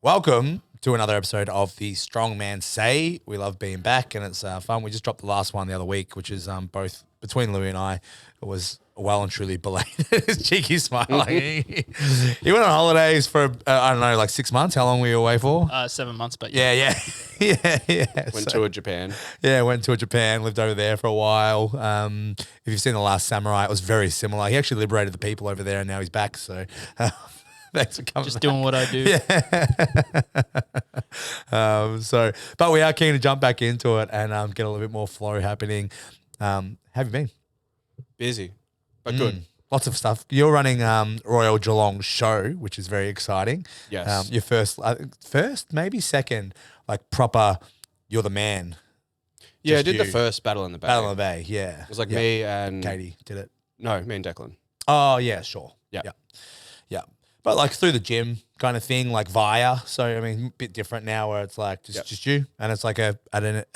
Welcome to another episode of the Strongman Say. We love being back and it's fun. We just dropped the last one the other week, which is both between Leigh and I. It was well and truly belated. His cheeky smiling. He went on holidays for, I don't know, like 6 months. How long were you away for? 7 months, but Yeah. Went to Japan. Yeah, went to Japan, lived over there for a while. If you've seen The Last Samurai, it was very similar. He actually liberated the people over there and now he's back. So thanks for coming just back. doing what I do. Yeah. But we are keen to jump back into it and get a little bit more flow happening. How have you been? Busy, but good. Lots of stuff. You're running Royal Geelong Show, which is very exciting. Yes. Your first, maybe second, like proper, you're the man. Yeah, I Just did the you. first Battle in the Bay. Battle of the Bay, yeah. It was like me and... Katie did it. No, me and Declan. Oh, yeah, sure. Yeah. Yeah. But like through the gym kind of thing, like via. So, I mean, a bit different now where it's like just you. And it's like at an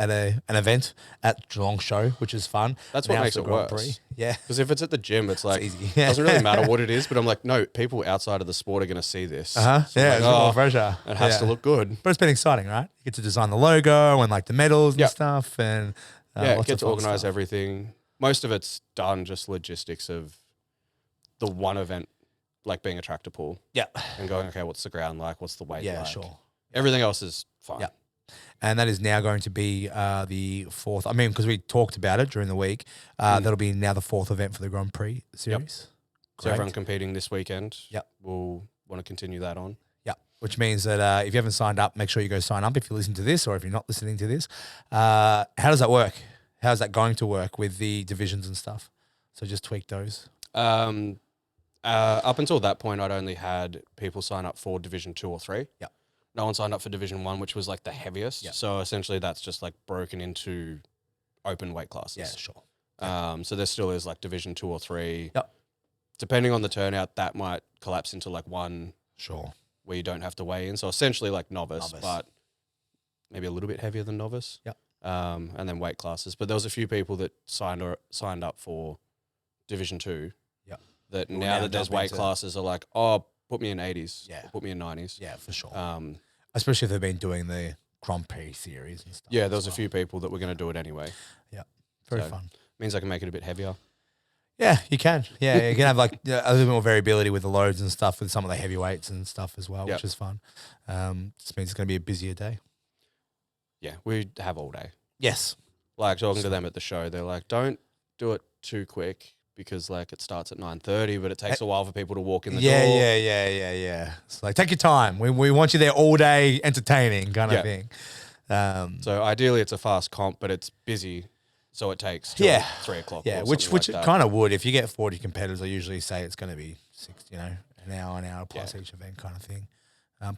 event at Geelong Show, which is fun. That's what Now makes it's it the Grand worse. Prix. Yeah. Because if it's at the gym, it's like, easy. it doesn't really matter what it is, but I'm like, no, people outside of the sport are going to see this. Uh-huh. So Yeah, I'm it's like, more pressure. it has to look good. But it's been exciting, right? You get to design the logo and like the medals and Yep. stuff. And Yeah, lots get of to fun organise stuff. everything. Most of it's done just logistics of the one event, like being a tractor pull Yeah. and going, okay, what's the ground like? What's the weight Yeah, like? sure. Everything else is fine. Yeah. And that is now going to be the fourth. I mean, because we talked about it during the week. That'll be now the fourth event for the Grand Prix series. So Great. everyone competing this weekend, Yep. we'll want to continue that on. Yeah, which means that if you haven't signed up, make sure you go sign up if you listen to this or if you're not listening to this. How does that work? How's that going to work with the divisions and stuff? So just tweak those. Up until that point, I'd only had people sign up for Division 2 or 3. Yep. No one signed up for Division 1, which was like the heaviest. Yep. So essentially that's just like broken into open weight classes. Yeah, sure. So there still is like Division 2 or 3. Yep. Depending on the turnout, that might collapse into like one Sure. where you don't have to weigh in. So essentially like novice. Novice. But maybe a little bit heavier than novice. Yep. And then weight classes. But there was a few people that signed up for Division 2. Yep. That Will now now that there's jump weight into- classes are like, oh, put me in 80s. Yeah. Or put me in 90s. Yeah, for sure. Um, Especially if they've been doing the Grand Prix series and stuff. yeah, as there was a well. few people that were going to do it anyway. Very so- fun. Means I can make it a bit heavier. Yeah, you can. Yeah, you can have like a little bit more variability with the loads and stuff with some of the heavyweights and stuff as well, Yep. which is fun. Just means it's going to be a busier day. Yeah, we have all day. Yes. Like talking to them at the show, they're like, don't do it too quick because like it starts at 9:30, but it takes a while for people to walk in the door. Yeah. It's like, take your time. We want you there all day entertaining kind of Yeah. thing. So ideally it's a fast comp, but it's busy. So it takes till 3 o'clock. Yeah, or which something like it that. kind of would. If you get 40 competitors, I usually say it's going to be an hour plus each event kind of thing.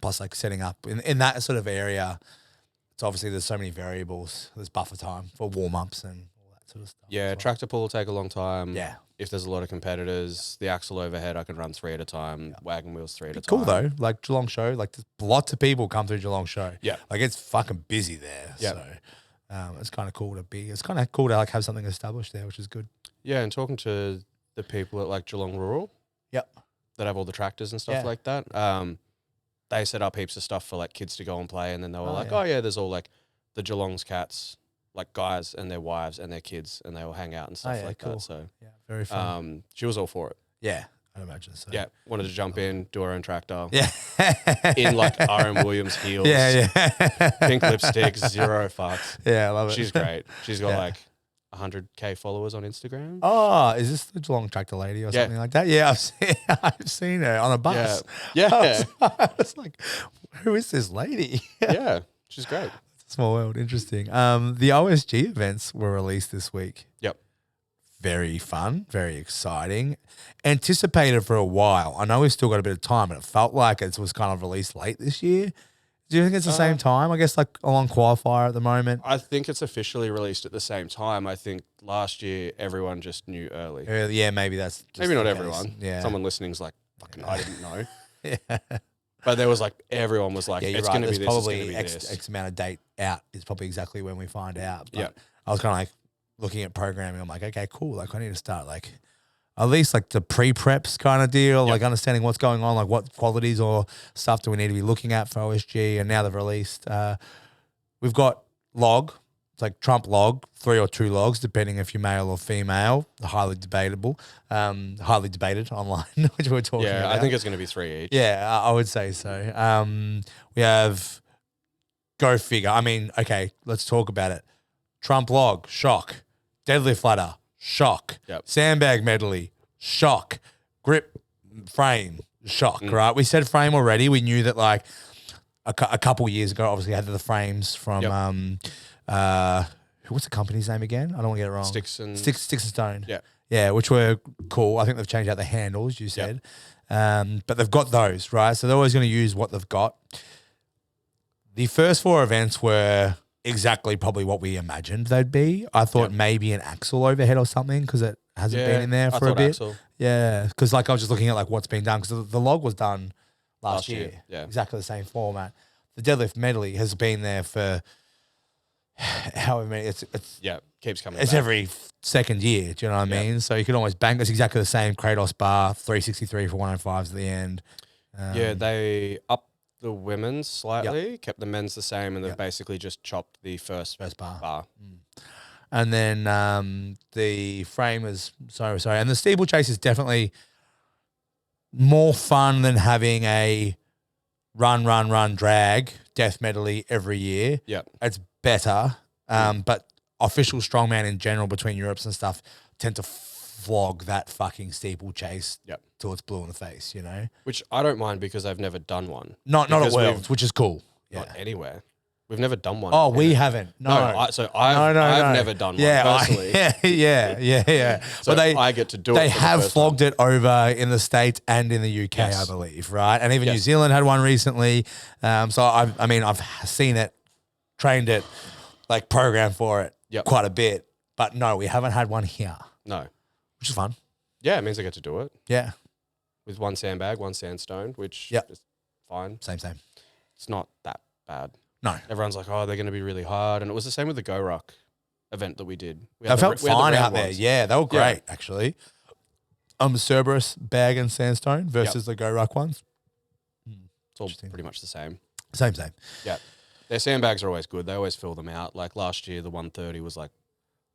Plus like setting up in that sort of area, it's obviously there's so many variables. There's buffer time for warm-ups and all that sort of stuff. Yeah, as well. tractor pull will take a long time. Yeah. If there's a lot of competitors, the axle overhead I can run 3 at a time, wagon wheels 3 at a time. Cool though, like Geelong Show, like there's lots of people come through Geelong Show. Yeah. Like it's fucking busy there. Yeah. So it's kind of cool to be. It's kind of cool to like have something established there, which is good. Yeah, and talking to the people at like Geelong Rural. Yep. That have all the tractors and stuff Yeah. like that. They set up heaps of stuff for like kids to go and play, and then they were like, yeah. oh yeah, there's all like the Geelong's cats, like guys and their wives and their kids, and they all hang out and stuff yeah, like cool. that. So Yeah, very fun. she was all for it. Yeah, I'd imagine so. Yeah, wanted to jump in, do her own tractor. Yeah. In like R.M. Williams heels. Yeah. Pink lipstick, 0 fucks. Yeah, I love it. She's great. She's got Yeah. like 100K followers on Instagram. Oh, is this the Geelong tractor lady or Yeah. something like that? Yeah, I've seen her on a bus. Yeah. I was like, who is this lady? Yeah, she's great. Small world, interesting. The OSG events were released this week. Yep. Very fun, very exciting. Anticipated for a while. I know we've still got a bit of time, but it felt like it was kind of released late this year. Do you think it's the same time? I guess like along qualifier at the moment. I think it's officially released at the same time. I think last year everyone just knew early. Yeah, maybe that's just Maybe not the case. everyone. Yeah. Someone listening's like, fucking, I didn't know. Yeah. But there was like, everyone was like, Yeah, you're it's right. going to be There's this, it's probably going to be X, this. X amount of date out is probably exactly when we find out. But Yeah. I was kind of like looking at programming. I'm like, okay, cool. Like I need to start like at least like the pre-preps kind of deal, like understanding what's going on, like what qualities or stuff do we need to be looking at for OSG. And now they've released, we've got log. It's like Trump log, 3 or 2 logs, depending if you're male or female. Highly debatable, highly debated online, which we're talking about. Yeah, I think it's going to be 3 each. Yeah, I would say so. We have go figure. I mean, okay, let's talk about it. Trump log, shock. Deadlift ladder, shock. Yep. Sandbag medley, shock. Grip frame, shock, right? We said frame already. We knew that like a couple years ago, obviously had the frames from what's the company's name again? I don't want to get it wrong. Sticks and Stone. Yeah. Yeah, which were cool. I think they've changed out the handles, you said. But they've got those, right? So they're always going to use what they've got. The first 4 events were exactly probably what we imagined they'd be. I thought maybe an axle overhead or something because it hasn't been in there for a bit. Axle. Yeah, because like I was just looking at like what's been done because the log was done last year. Yeah. Exactly the same format. The deadlift medley has been there for however many. It's keeps coming. It's back. every second year. Do you know what I mean? So you can almost bank. It's exactly the same Kratos bar, 363 for 105s at the end. They upped the women's slightly, kept the men's the same, and they've basically just chopped the first bar. And then the frame is sorry, and the steeplechase is definitely more fun than having a run drag death medley every year. Yeah, it's better, but official strongman in general between Europes and stuff tend to flog that fucking steeplechase till it's blue in the face, you know? Which I don't mind because I've never done one. Not at Worlds, which is cool. Not anywhere. We've never done one. Oh, we haven't. No. I've never done one personally. Yeah. So but I get to do it. They have flogged it over in the States and in the UK, I believe, right? And even New Zealand had one recently. So I've seen it, trained it, like programmed for it quite a bit. But no, we haven't had one here. No. Which is fun. Yeah, it means I get to do it. Yeah. With 1 sandbag, 1 sandstone, which is fine. Same. It's not that bad. No. Everyone's like, oh, they're going to be really hard. And it was the same with the Go Ruck event that we did. They felt fine out there. Yeah, they were great, actually. Cerberus bag and sandstone versus the Go Ruck ones. It's all pretty much the same. Same. Yeah. Their sandbags are always good. They always fill them out. Like last year, the 130 was like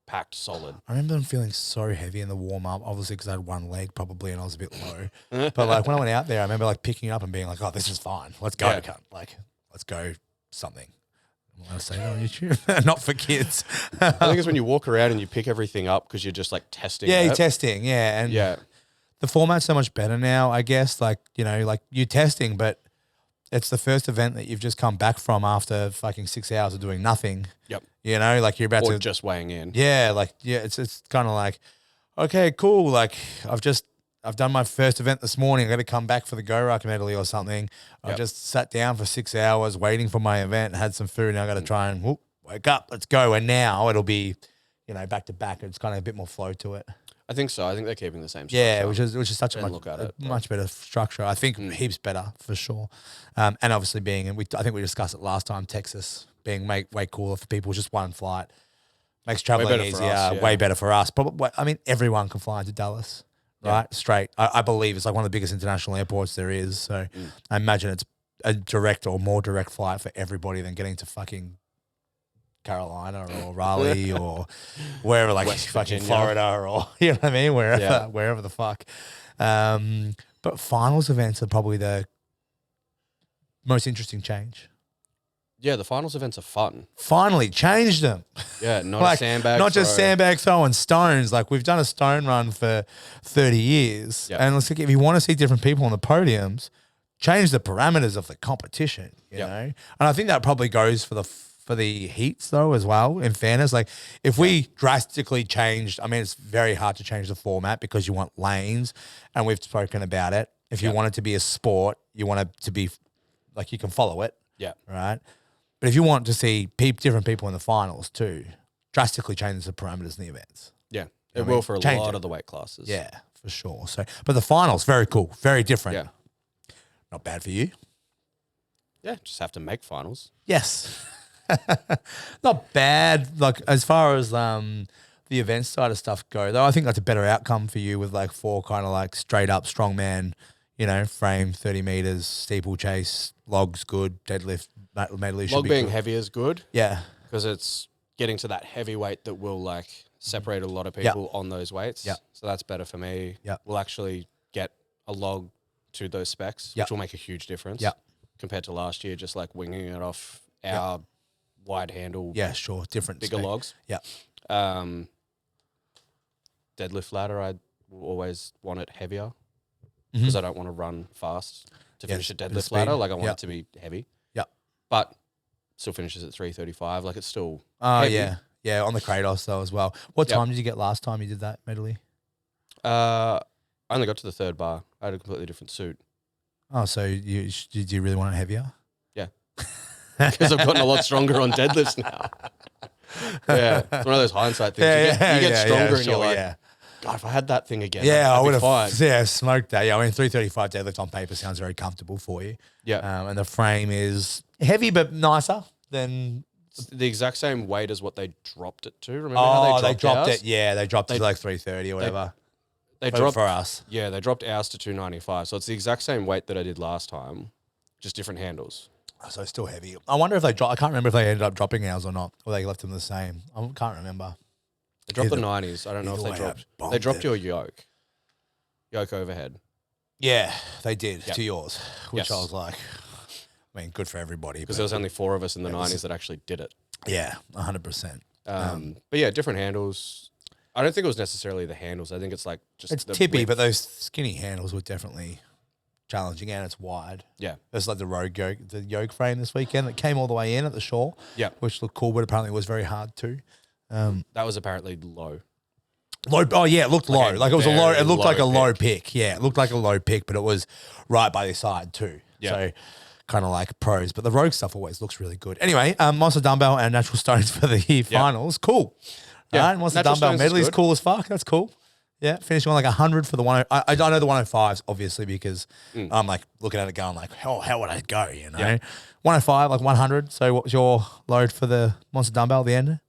packed solid. I remember them feeling so heavy in the warm-up, obviously because I had one leg probably and I was a bit low. But like when I went out there, I remember like picking it up and being like, oh, this is fine. Let's go. Like, let's go something. I'm going to say that on YouTube. Not for kids. I think it's when you walk around and you pick everything up because you're just like testing. Yeah, you're testing. Yeah. And the format's so much better now, I guess. Like, you know, like you're testing, but it's the first event that you've just come back from after fucking 6 hours of doing nothing. Yep. You know, like you're about or to just weighing in. Yeah, it's kind of like, okay, cool. Like I've done my first event this morning. I got to come back for the Go Ruck medley or something. I just sat down for 6 hours waiting for my event, had some food. Now I got to try and wake up. Let's go. And now it'll be, you know, back to back. It's kind of a bit more flow to it. I think so. I think they're keeping the same structure. Yeah, which is such a much better structure. I think heaps better for sure. And obviously I think we discussed it last time, Texas being way cooler for people, just one flight. Makes traveling easier, way better for us. Probably, I mean, everyone can fly into Dallas, right? Straight. I believe it's like one of the biggest international airports there is. So I imagine it's a direct or more direct flight for everybody than getting to fucking Carolina or Raleigh or wherever, like West fucking Virginia. Florida or, you know what I mean? Wherever the fuck. But finals events are probably the most interesting change. Yeah, the finals events are fun. Finally changed them. Yeah, not like, a sandbag not just throw. sandbag throw and stones. Like we've done a stone run for 30 years. Yep. And let's if you want to see different people on the podiums, change the parameters of the competition, you know? And I think that probably goes for the heats though as well, in fairness. Like if we drastically changed, I mean, it's very hard to change the format because you want lanes and we've spoken about it. If you want it to be a sport, you want it to be like you can follow it. Yeah. Right. But if you want to see different people in the finals too, drastically change the parameters in the events. Yeah. It will for a lot of the weight classes. Yeah, for sure. So, but the finals, very cool, very different. Yeah. Not bad for you. Yeah, just have to make finals. Yes. Not bad. Like as far as the event side of stuff go, though, I think that's a better outcome for you with like 4 kind of like straight up strongman, frame 30 meters, steeplechase, logs good, deadlift, medley should Log be being good. heavy is good Yeah. because it's getting to that heavy weight that will like separate a lot of people on those weights. Yep. So that's better for me. Yep. We'll actually get a log to those specs, Yep. which will make a huge difference Yep. compared to last year, just like winging it off our wide handle, Yeah, sure. Different. bigger spec. logs. Yeah. Deadlift ladder, I will always want it heavier Mm-hmm. because I don't want to run fast to finish a bit of deadlift speed. ladder. Like I want Yep. it to be heavy. Yep. But still finishes at 335. Like it's still Oh, heavy. yeah. Yeah, on the Kratos though as well. What Yep. time did you get last time you did that medley? I only got to the 3rd bar. I had a completely different suit Oh, so did you really want it heavier? because I've gotten a lot stronger on deadlifts now. Yeah, it's one of those hindsight things. You get stronger and you're like, God, if I had that thing again, I I'd would be fine. have smoked that. Yeah, I mean, 335 deadlift on paper sounds very comfortable for you. Yeah, And the frame is heavy but nicer than. it's the exact same weight as what they dropped it to. Remember how they dropped ours? it. Yeah, they dropped it to like 330 or whatever. They for, dropped for us. Yeah, they dropped ours to 295. So it's the exact same weight that I did last time, just different handles. So it's still heavy. I wonder if they dropped. I can't remember if they ended up dropping ours or not, or they left them the same. I can't remember. They dropped Either- the 90s. I don't know if either they way, dropped. I They dropped bombed your yoke overhead. Yeah, they did Yep. to yours, which Yes. I was like, I mean, good for everybody. Because but there was only 4 of us in the It was- 90s that actually did it. yeah, 100%. But yeah, different handles. I don't think it was necessarily the handles. I think it's like just It's the tippy, width. but those skinny handles were definitely challenging, and it's wide. Yeah. It's like the yoke frame this weekend that came all the way in at the shore. Yeah. Which looked cool, but apparently was very hard too. That was apparently low. Low. Oh yeah, it looked low. a Like it was a low. very It looked like a low low pick. Yeah, it looked like a low pick, but it was right by the side too. Yeah. So kind of like pros, but the rogue stuff always looks really good. Anyway, Monster Dumbbell and Natural Stones for the finals. Cool. Yeah, Right, Monster Natural Dumbbell Stones is medley is good. cool as fuck. That's cool. Yeah, finishing on like 100 for the 10. I know the 105s obviously because I'm like looking at it going like, how would I go? You know, Yeah. 105 like 100. So what was your load for the Monster Dumbbell at the end?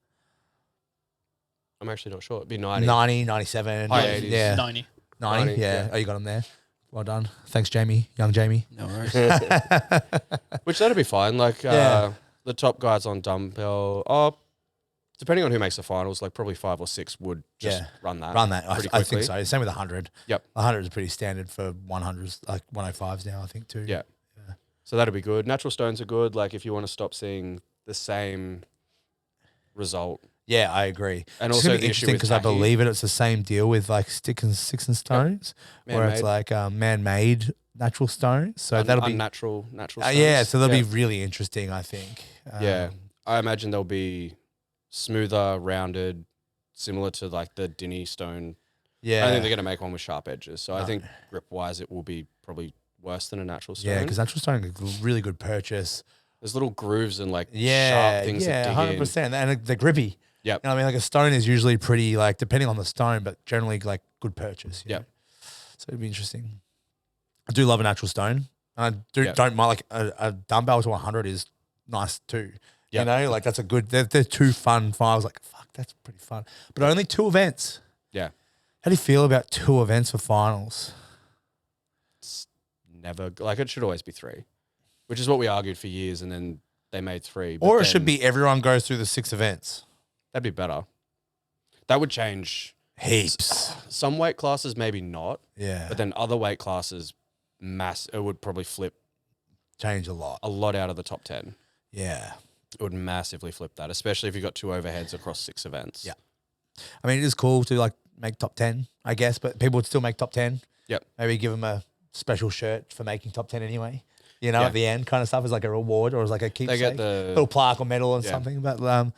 I'm actually not sure. It'd be 90. 90, 97. High 80s. Yeah, 90. 90. 90, Yeah. yeah. Oh, you got him there. Well done. Thanks, Jamie. Young Jamie. No worries. Which that'd be fine. Like Yeah. the top guys on dumbbell, depending on who makes the finals, like probably 5 or 6 would just Yeah. run that. Run that. pretty I think quickly. so. Same with 100. Yep. 100 is pretty standard for 100s, like 105s now, I think too. Yeah. So that'd be good. Natural stones are good. Like if you want to stop seeing the same result. Yeah, I agree. And It's also gonna be the issue interesting with because I tacky. believe it's the same deal with like sticks and stones, where it's Man-made. like man-made natural stones. So that'll be unnatural stones. yeah. So that'll Yeah. be really interesting, I think. Yeah. I imagine they'll be smoother, rounded, similar to like the Dinny stone. yeah. I don't think they're going to make one with sharp edges. So I think grip wise, it will be probably worse than a natural stone. Yeah, because natural stone is a really good purchase. There's little grooves and like Yeah, sharp things yeah, that dig 100%. And they're grippy. Yep. You know what I mean? Like a stone is usually pretty, like, depending on the stone, but generally like good purchase. you Yep. know? So it'd be interesting. I do love a natural stone. I Yep. don't mind, like a dumbbell to 100 is nice too. You Yep. know, like that's a good, they're two fun files. Like, fuck, that's pretty fun. But only 2 events. Yeah. How do you feel about 2 events for finals? It's never, like it should always be 3, which is what we argued for years. And then they made 3. but Or it should then be everyone goes through the 6 events. That'd be better. That would change Heaps. some weight classes, maybe not. Yeah. But then other weight classes, it would probably flip Change a lot. a lot out of the top 10. Yeah. It would massively flip that, especially if you got 2 overheads across 6 events. Yeah. I mean, it is cool to like make top 10, I guess, but people would still make top 10. Yep. Maybe give them a special shirt for making top 10 anyway. You know, Yeah. at the end kind of stuff is like a reward or is like a They keepsake. get the little plaque or medal or Yeah. something. But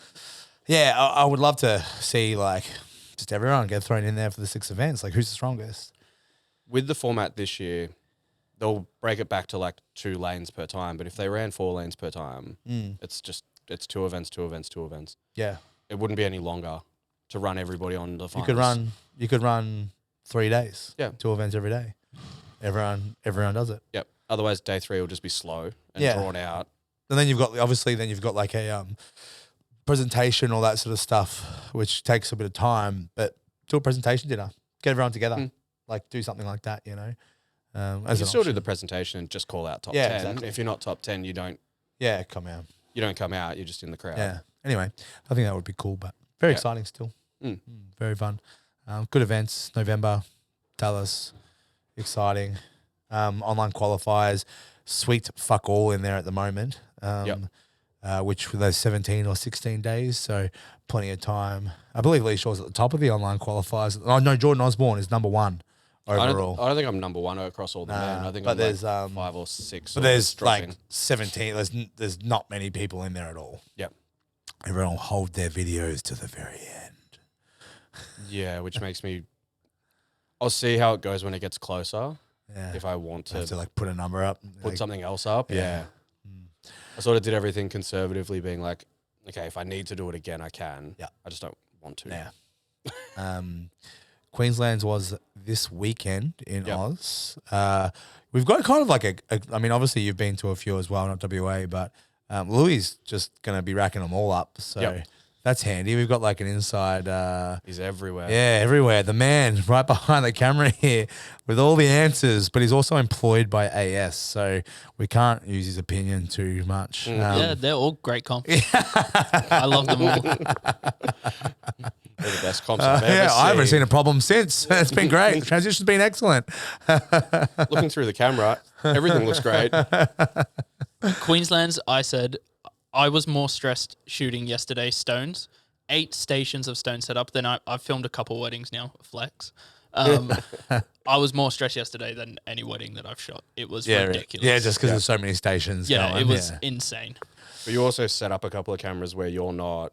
yeah, I would love to see like just everyone get thrown in there for the 6 events. Like who's the strongest? with the format this year, they'll break it back to like 2 lanes per time. But if they ran 4 lanes per time, it's 2 events, 2 events, 2 events. Yeah. It wouldn't be any longer to run everybody on the finals. You could run 3 days. Yeah. 2 events every day. Everyone does it. Yep. Otherwise, day 3 will just be slow and Yeah. drawn out. And then you've got like a presentation, all that sort of stuff, which takes a bit of time, but do a presentation dinner, get everyone together, like do something like that, you know. You can still do the presentation and just call out top 10. Exactly. If you're not top 10, you don't come out. You don't come out. You're just in the crowd. Yeah. Anyway, I think that would be cool, but very exciting still. Very fun. Good events, November, Dallas, exciting. Online qualifiers, sweet fuck all in there at the moment. Which there's 17 or 16 days, so plenty of time. I believe Leigh Shaw's at the top of the online qualifiers. Oh no, Jordan Osborne is number 1 overall. I don't think I'm number 1 across all the men. I think I'm there's like 5 or 6. But there's like 17. There's not many people in there at all. Yep. Everyone will hold their videos to the very end. Yeah, which makes me. I'll see how it goes when it gets closer. Yeah. If I want to like put a number up, put like, something else up. Yeah. I sort of did everything conservatively, being like, okay, if I need to do it again, I can. Yeah. I just don't want to. Yeah. Queensland's was this weekend in Oz. We've got kind of like I mean, obviously you've been to a few as well, not WA, but Louis just going to be racking them all up. So that's handy. We've got like an inside. He's everywhere. Yeah, everywhere. The man right behind the camera here with all the answers, but he's also employed by AS, so we can't use his opinion too much. Yeah, they're all great comps. I love them all. They're the best comps I've ever seen. I haven't seen a problem since. It's been great. The transition's been excellent. Looking through the camera, everything looks great. Queensland's, I said, I was more stressed shooting yesterday stones. 8 stations of stone set up. Then I've filmed a couple weddings now, flex. I was more stressed yesterday than any wedding that I've shot. It was ridiculous. Yeah, just because there's so many stations going. It was insane. But you also set up a couple of cameras where you're not,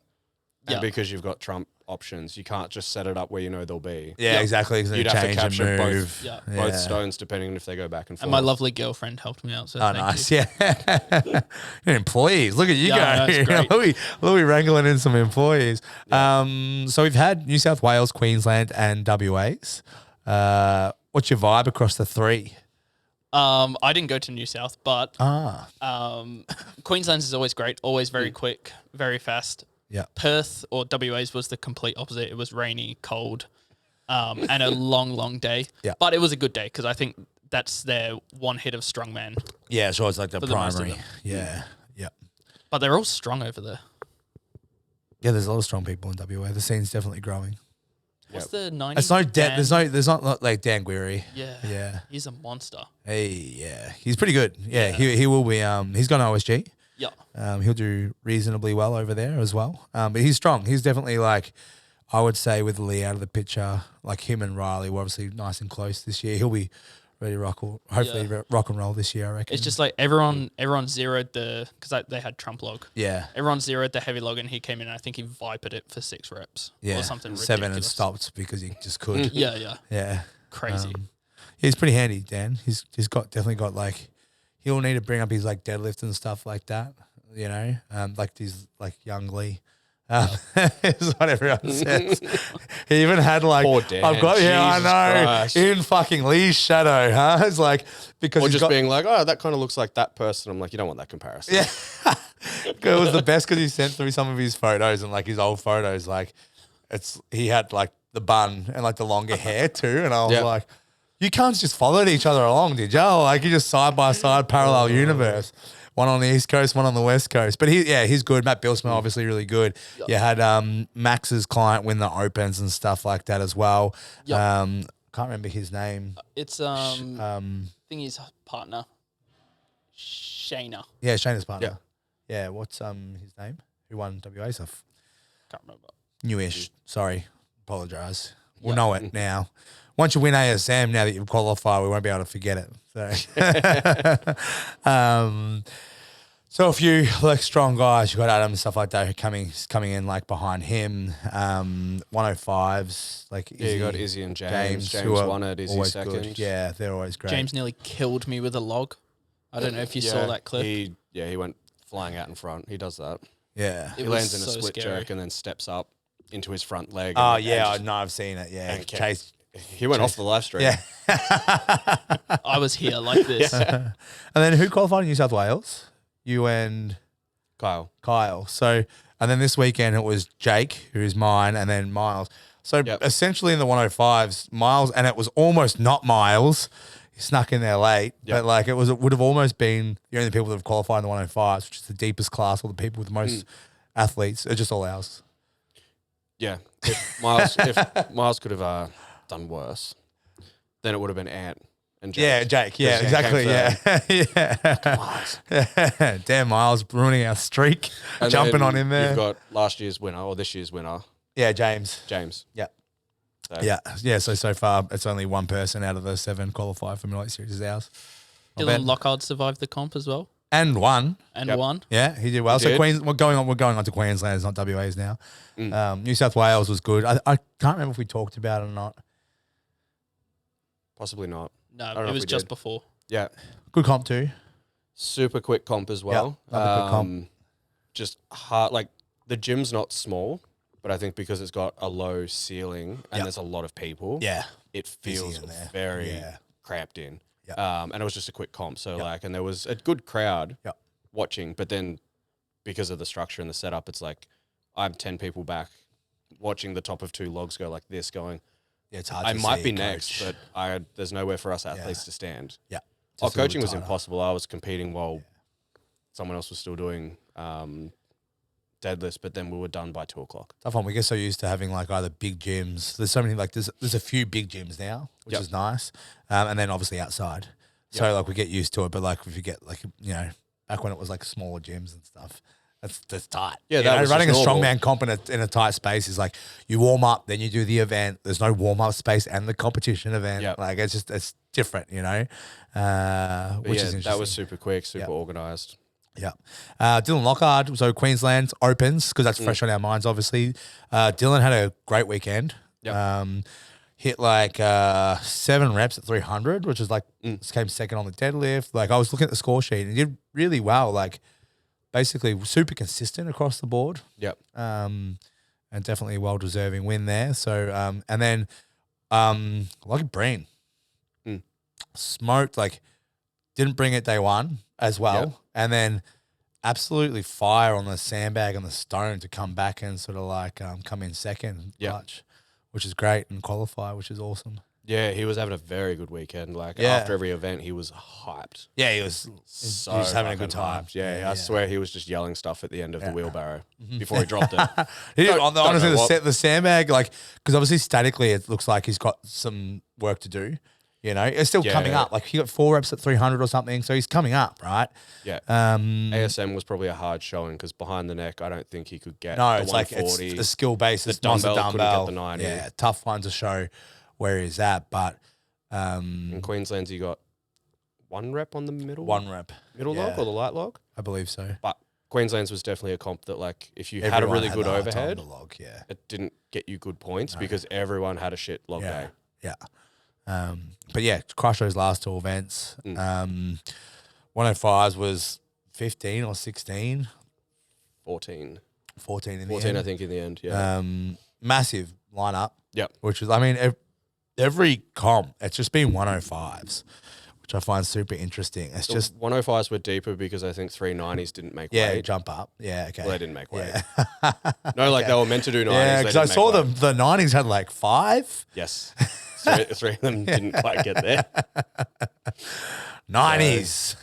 and because you've got Trump options, you can't just set it up where you know they'll be. Yeah, exactly. You'd have to capture both stones stones depending on if they go back and forth. And my lovely girlfriend helped me out. So nice. You. Yeah. Employees. Look at you go. Great. Louis wrangling in some employees. Yeah. So we've had New South Wales, Queensland, and WAs. What's your vibe across the 3? I didn't go to New South, but Queensland's is always great, always very quick, very fast. Yeah. Perth or WA's was the complete opposite. It was rainy, cold, and a long day. Yeah. But it was a good day because I think that's their one hit of strongman. Yeah, so it's like the primary. Yeah. But they're all strong over there. Yeah, there's a lot of strong people in WA. The scene's definitely growing. What's the 90? It's no there's not like Dan Guiri. Yeah. He's a monster. He's pretty good. Yeah. He will be. He's got an OSG. Yeah. He'll do reasonably well over there as well. But he's strong. He's definitely like, I would say with Leigh out of the picture, like him and Riley were obviously nice and close this year. He'll be ready to rock and roll this year, I reckon. It's just like everyone zeroed because they had Trump log. Yeah. Everyone zeroed the heavy log and he came in and I think he vipered it for 6 reps. Yeah. Or something ridiculous. 7 and stopped because he just could. Yeah. Crazy. He's pretty handy, Dan. He's definitely got like, he'll need to bring up his like deadlift and stuff like that, you know, like these like young Leigh. Is what everyone says. He even had like, poor Dan. I've got, I know, Christ. in fucking Leigh's shadow, huh? It's like, because or just being like, oh, that kind of looks like that person. I'm like, you don't want that comparison. Yeah. It was the best because he sent through some of his photos and like his old photos, like he had like the bun and like the longer hair too. And I was like, you can't just followed each other along, did you? Like you just side by side parallel universe. One on the East Coast, one on the West Coast. But he's good. Matt Bilsma, obviously really good. Yep. You had Max's client win the Opens and stuff like that as well. Yep. Can't remember his name. It's I think his partner, Shayna. Yeah, Shayna's partner. Yeah, what's his name? Who won WA stuff? Can't remember. Newish. Sorry. Apologise. We'll know it now. Once you win ASM, now that you've qualified, we won't be able to forget it. So a few like strong guys, you got Adam and stuff like that who coming in like behind him. 105s like you got Izzy and James. James won it. Izzy second. Good. Yeah, they're always great. James nearly killed me with a log. I don't know if you saw that clip. He went flying out in front. He does that. Yeah, he lands in a split jerk and then steps up into his front leg. Oh yeah, no, I've seen it. Yeah, Chase. He went off the live stream. Yeah. I was here like this. Yeah. And then who qualified in New South Wales? You and Kyle. So And then this weekend it was Jake, who's mine, and then Miles. So essentially in the 105s, Miles, and it was almost not Miles. He snuck in there late, but like it would have almost been the only people that have qualified in the 105s, which is the deepest class, or the people with the most athletes. It's just all ours. Yeah. If Miles could have done worse, then it would have been Ant and Jake. Yeah, Jake. Yeah, exactly. Yeah. Damn, Miles ruining our streak, and jumping on him there. You've got last year's winner or this year's winner. Yeah, James. Yeah. So. Yeah. So far, it's only one person out of the 7 qualified for middleweight series is ours. Dylan Lockhart survived the comp as well. And won. Won. Yeah, he did well. So we're going on to Queensland. It's not WAs now. New South Wales was good. I can't remember if we talked about it or not. Possibly not. No, it was just before. Yeah. Good comp too. Super quick comp as well. Yep, love a quick comp. Just hard. Like the gym's not small, but I think because it's got a low ceiling and there's a lot of people, it feels very cramped in. And it was just a quick comp. So and there was a good crowd watching, but then because of the structure and the setup, it's like I'm 10 people back watching the top of 2 logs go like this going, it's hard. I might be next, but there's nowhere for us athletes to stand. Yeah. Our coaching was impossible. I was competing while someone else was still doing deadlifts, but then we were done by 2:00. Tough one. We get so used to having like either big gyms. There's so many like there's a few big gyms now, which is nice, and then obviously outside. So like we get used to it, but like if you get like back when it was like smaller gyms and stuff. That's tight. Yeah, that was running a strongman comp in a tight space is like you warm up, then you do the event. There's no warm up space and the competition event. Yep. Like it's different, which is interesting. That was super quick, super organized. Yeah. Dylan Lockhart, so Queensland opens because that's fresh on our minds, obviously. Dylan had a great weekend. Yep. Hit like 7 reps at 300, which is like came second on the deadlift. Like I was looking at the score sheet and he did really well. Like basically super consistent across the board. Yep. And definitely a well-deserving win there. So, and then like Breen smoked, like didn't bring it day one as well. Yep. And then absolutely fire on the sandbag and the stone to come back and sort of like come in second clutch, which is great, and qualify, which is awesome. Yeah, he was having a very good weekend. Like after every event, he was hyped. Yeah, he was having a good time. Yeah, I swear he was just yelling stuff at the end of the wheelbarrow before he dropped it. Honestly, the sandbag, like, because obviously statically it looks like he's got some work to do. It's still coming up. Like he got 4 reps at 300 or something, so he's coming up, right? Yeah. ASM was probably a hard showing because behind the neck, I don't think he could get. No, it's like it's a skill basis. The dumbbell couldn't get the 90. Yeah, tough one to show where he's at, but in Queensland's he got 1 rep on the middle. 1 rep, middle log or the light log, I believe so. But Queensland's was definitely a comp that like if you had a really good overhead, it didn't get you good points because everyone had a shit log day. Yeah. But yeah, crush those last 2 events. 105s was 15 or 16? 14. 14 in the end. 14, I think, in the end, yeah. Massive lineup. Yep. Which was, I mean, every comp, it's just been 105s, which I find super interesting. It's just 105s were deeper because I think 390s didn't make weight. Yeah, jump up. Yeah, okay. Well, they didn't make weight. Yeah. No, like they were meant to do 90s. Yeah, because I saw the 90s had like 5. Yes. 3 of them didn't quite get there. 90s.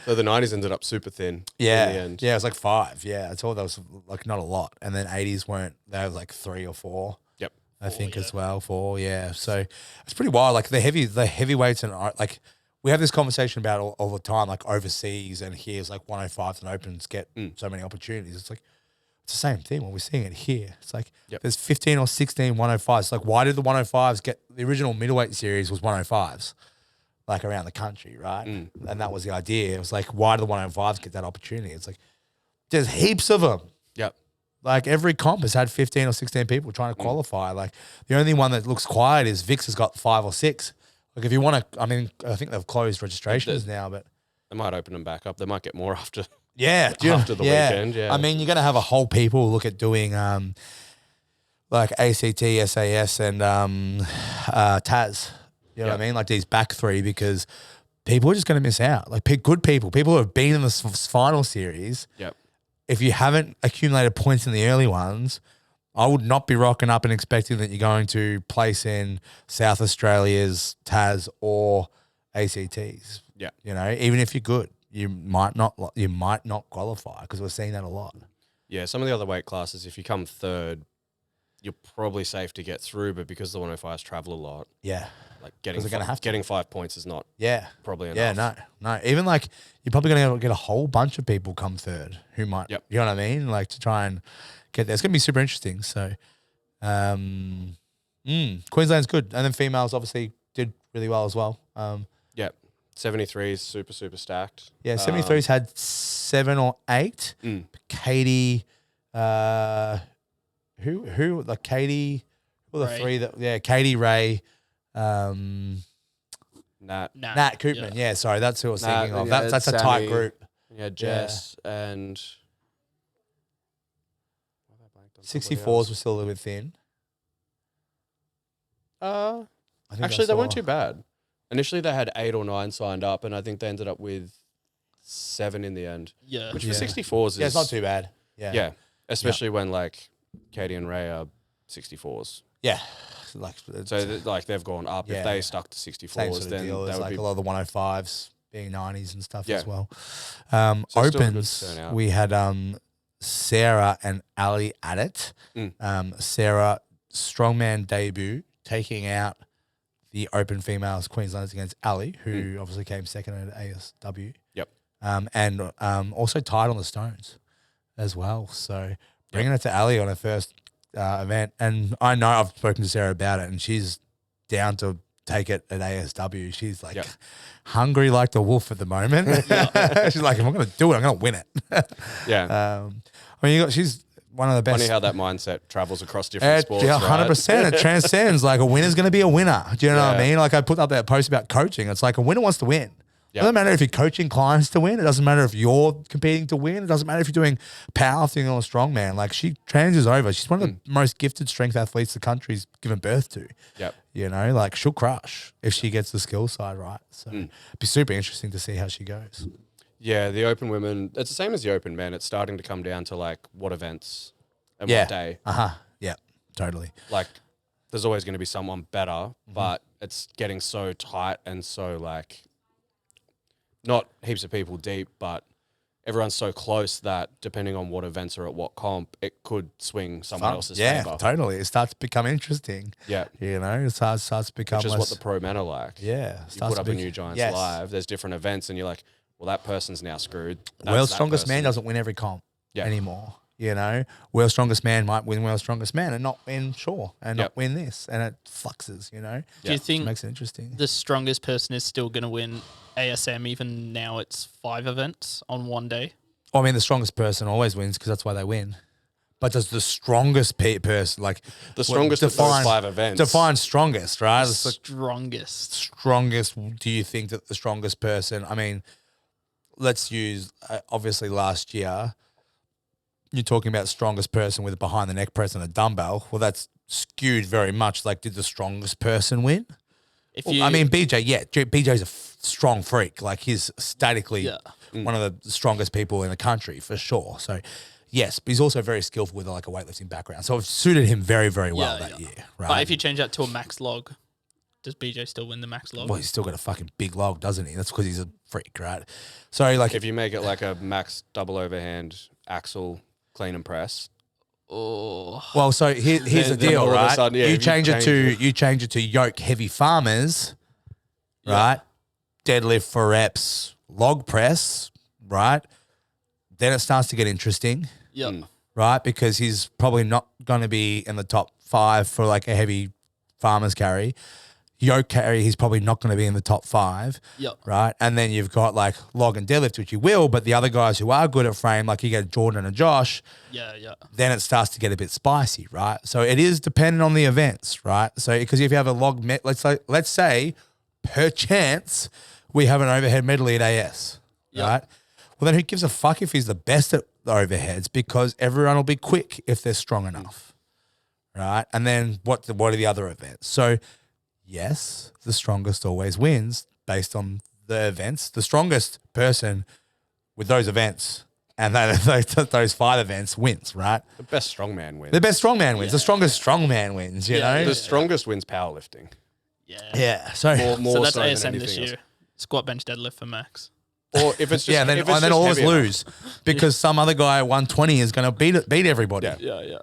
So the 90s ended up super thin in the end. Yeah, it was like 5. Yeah, I thought that was like not a lot. And then 80s they were like 3 or 4. Yep. I think as well, 4, yeah. So it's pretty wild. Like the heavyweights and like we have this conversation about all the time, like overseas and here's like 105s and opens get so many opportunities. It's like it's the same thing when we're seeing it here. It's like there's 15 or 16 105s. It's like why did the 105s get the original middleweight series was 105s like around the country, right? And that was the idea. It was like why do the 105s get that opportunity? It's like there's heaps of them. Yep. Like every comp has had 15 or 16 people trying to qualify. Like the only one that looks quiet is Vix has got 5 or 6. Like if you want to, I mean, I think they've closed registrations now, but they might open them back up. They might get more after. Yeah, after the weekend. Yeah, I mean, you're going to have a whole people look at doing like ACT, SAS, and TAS. You know what I mean? Like these back 3 because people are just going to miss out. Like good people who have been in the final series. Yep. if you haven't accumulated points in the early ones, I would not be rocking up and expecting that you're going to place in South Australia's TAS or ACTs. Yeah. You know, even if you're good, you might not qualify because we're seeing that a lot. Yeah, some of the other weight classes, if you come third, you're probably safe to get through, but because the 105s travel a lot, like getting 5 points is not probably enough. Yeah, no. Even like you're probably going to get a whole bunch of people come third who might, you know what I mean? Like to try and get there. It's going to be super interesting. So Queensland's good. And then females obviously did really well as well. 73s, super stacked. Yeah, 73s had 7 or 8. Katie, who like Katie, who were the three that, Katie, Ray, Nat Koopman. Yeah, sorry, that's who I was thinking of. That's Sammy, a tight group. Yeah, Jess and 64s were still a little bit thin. Actually, they weren't too bad. Initially, they had 8 or 9 signed up, and I think they ended up with 7 in the end. Yeah. Which for 64s is... Yeah, it's not too bad. Yeah. Yeah. Especially when, like, Katie and Ray are 64s. Yeah. They've gone up. If they stuck to 64s, same sort of then deal. that There's would like be... a lot of the 105s being 90s and stuff as well. So Opens, we had Sarah and Ali at it. Sarah, strongman debut, taking out the open females Queenslanders against Ali, who obviously came second at ASW. Yep. And also tied on the stones as well. So bringing it to Ali on her first event. And I know I've spoken to Sarah about it, and she's down to take it at ASW. She's like hungry like the wolf at the moment. She's like, if I'm going to do it, I'm going to win it. I mean, she's one of the best. Funny how that mindset travels across different sports. Yeah, 100%. Right? It transcends. Like a winner's going to be a winner. Do you know what I mean? Like I put up that post about coaching. It's like a winner wants to win. It doesn't matter if you're coaching clients to win. It doesn't matter if you're competing to win. It doesn't matter if you're doing powerlifting or strongman. Like she transes over. She's one of the most gifted strength athletes the country's given birth to. Yep. You know, like she'll crush if she gets the skill side right. So it'd be super interesting to see how she goes. Yeah, the open women, it's the same as the open men. It's starting to come down to like what events and what day. Yeah, totally. Like there's always going to be someone better, but it's getting so tight and so like not heaps of people deep, but everyone's so close that depending on what events are at what comp, it could swing someone else's favor. Yeah, totally. It starts to become interesting. Yeah. You know, it starts to become Which is less... what the pro men are like. Yeah. You put up a New Giants live, there's different events and you're like, well, that person's now screwed. World's Strongest Man doesn't win every comp anymore. You know, World's Strongest Man might win World's Strongest Man and not win and not win this. And it fluxes, you know. Do you think it makes it interesting? The strongest person is still going to win ASM even now it's 5 events on one day? I mean, the strongest person always wins because that's why they win. But does the strongest person, like... The strongest of those 5 events. Define strongest, right? The strongest. Strongest, do you think that the strongest person... I mean, let's use, obviously last year, you're talking about strongest person with a behind the neck press and a dumbbell. Well, that's skewed very much. Like, did the strongest person win? I mean, BJ, BJ's a strong freak. Like, he's statically one of the strongest people in the country for sure. So, yes, but he's also very skillful with like a weightlifting background. So it suited him very, very well that year. Right? But if you change that to a max log, does BJ still win the max log? Well, he's still got a fucking big log, doesn't he? That's because he's a freak, right? So, like, if you make it like a max double overhand axle clean and press. Oh. Well, so here's the deal, right? Sudden, you change it to yoke heavy farmers, right? Deadlift for reps, log press, right? Then it starts to get interesting. Yep. Right? Because he's probably not going to be in the top 5 for like a heavy farmer's carry. Yoke carry, he's probably not going to be in the top 5. Yep. Right? And then you've got like log and deadlift, which you will, but the other guys who are good at frame, like you get Jordan and Josh. Yeah. Then it starts to get a bit spicy, right? So it is dependent on the events, right? So because if you have a log, let's say per chance we have an overhead medley at AS, right? Well, then who gives a fuck if he's the best at the overheads, because everyone will be quick if they're strong enough, right? And then what are the other events? So yes, the strongest always wins based on the events. The strongest person with those events and those 5 events wins, right? The best strongman wins. The best strongman wins. The strongest strongman wins, you know? The strongest wins powerlifting. Yeah. Yeah. So that's so than ASM this anything year. Squat, bench, deadlift for max. Or if it's just and then all of us lose because some other guy at 120 is going to beat everybody. Yeah.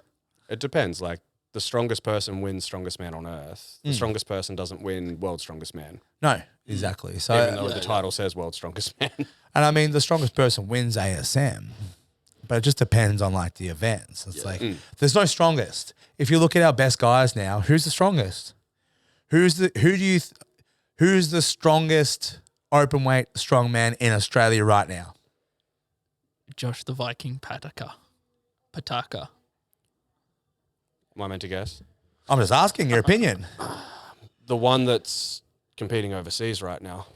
It depends. Like the strongest person wins strongest man on earth. The strongest person doesn't win world's strongest man. No, exactly. So Even though the title says world's strongest man. And I mean, the strongest person wins ASM, but it just depends on like the events. It's like there's no strongest. If you look at our best guys now, who's the strongest? Who's the strongest open weight strongman in Australia right now? Josh the Viking Pataka. Am I meant to guess? I'm just asking your opinion. The one that's competing overseas right now.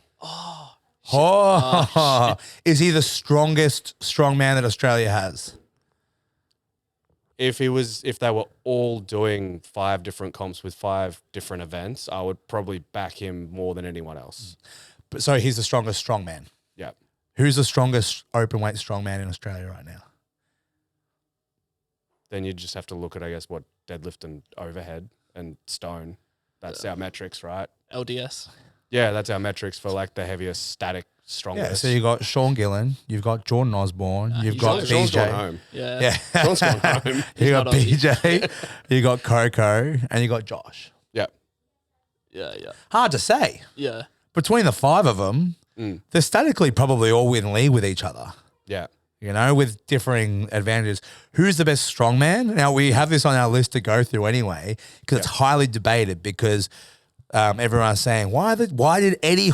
Is he the strongest strongman that Australia has? If they were all doing 5 different comps with 5 different events, I would probably back him more than anyone else. So he's the strongest strongman. Yeah. Who's the strongest open weight strongman in Australia right now? Then you just have to look at, I guess, what deadlift and overhead and stone. That's our metrics, right? LDS. Yeah, that's our metrics for like the heaviest static strongest. Yeah, so you got Sean Gillen, you've got Jordan Osborne, you've got Sean's gone BJ. home. Yeah. Sean's gone home. You got not Aussie. BJ, you got Coco, and you got Josh. Yeah. Yeah. Hard to say. Yeah. Between the 5 of them, they're statically probably all in league with each other. Yeah. You know, with differing advantages. Who's the best strongman? Now, we have this on our list to go through anyway because it's highly debated because everyone's saying, why did Eddie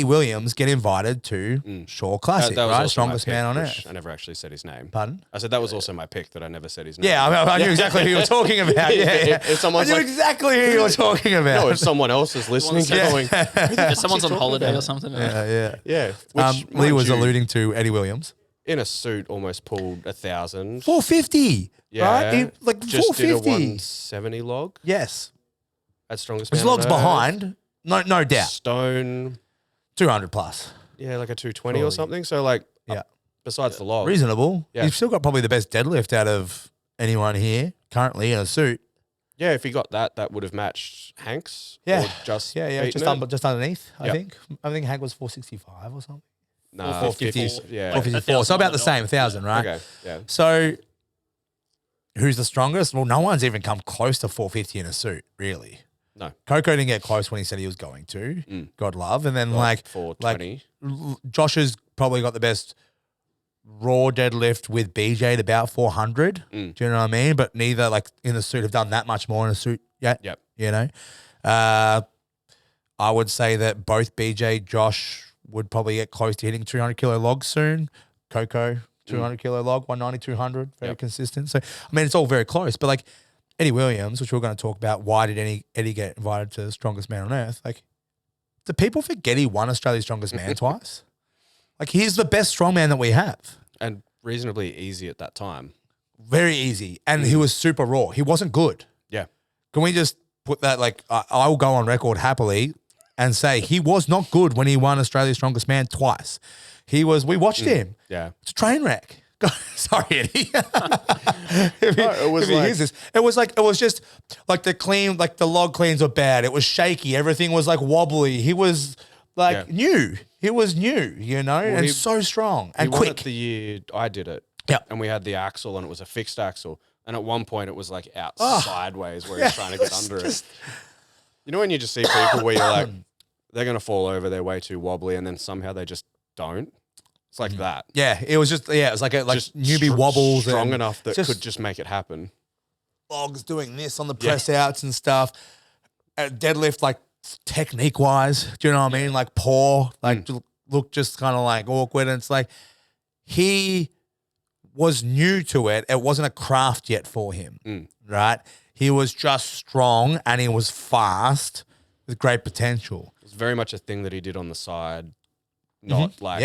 Williams get invited to Shore Classic, That was right? also Strongest my pick, man on which earth. I never actually said his name. Pardon? I said that was also my pick that I never said his name. Yeah, I knew exactly who you were talking about. Yeah. If someone's I knew like- exactly who you were talking about. No, if someone else is listening, going, If someone's on holiday or something. yeah. Which, Leigh mind was you, alluding to Eddie Williams. in a suit, almost pulled 1,000. 450. Yeah, Right? Like just did a 450. 170 log Yes. at strongest. His man on log's earth. behind. No doubt. Stone, 200 plus. yeah, like a 220 or Surely. something. So like, Yeah. besides the log, Reasonable. Yeah. You've still got probably the best deadlift out of anyone here currently in a suit. yeah, if he got that, that would have matched Hank's. Yeah. or just Yeah. beaten Just underneath, I Yep. think. I think Hank was 465 or something. Nah, 450. 50, yeah. 454. So about the 1,000 same, 1,000, right? Okay, yeah. So who's the strongest? Well, no one's even come close to 450 in a suit, really. No. Coco didn't get close when he said he was going to. God love. And then like 420. Josh has probably got the best raw deadlift with BJ at about 400. Do you know what I mean? But neither like in the suit have done that much more in a suit yet. Yep. You know? I would say that both BJ, Josh would probably get close to hitting 200 kilo logs soon. Coco, 200 kilo log, 190, 200, very consistent. So, I mean, it's all very close. But like Eddie Williams, which we're going to talk about, why did Eddie get invited to the strongest man on earth? Like, do people forget he won Australia's strongest man twice? Like, he's the best strongman that we have. And reasonably easy at that time. Very easy. And he was super raw. He wasn't good. Yeah. Can we just put that, like, I will go on record happily and say he was not good when he won Australia's strongest man twice. We watched him. Yeah. It's a train wreck. Sorry, Eddie. it was just like the log cleans were bad. It was shaky. Everything was like wobbly. He was like new. He was new, you know, and so strong and He won it quick. the year I did it. Yeah. And we had the axle and it was a fixed axle. And at one point it was like out sideways where he's trying to get under it. You know when you just see people where you're like, they're going to fall over, they're way too wobbly, and then somehow they just don't? It's like that. Yeah, it was just it was like Just newbie wobbles strong and enough that could just make it happen. logs doing this on the press outs and stuff. Deadlift, like technique wise, do you know what I mean? Like poor, like look just kind of like awkward. And it's like he was new to it. It wasn't a craft yet for him, right? He was just strong and he was fast with great potential. It's very much a thing that he did on the side, not like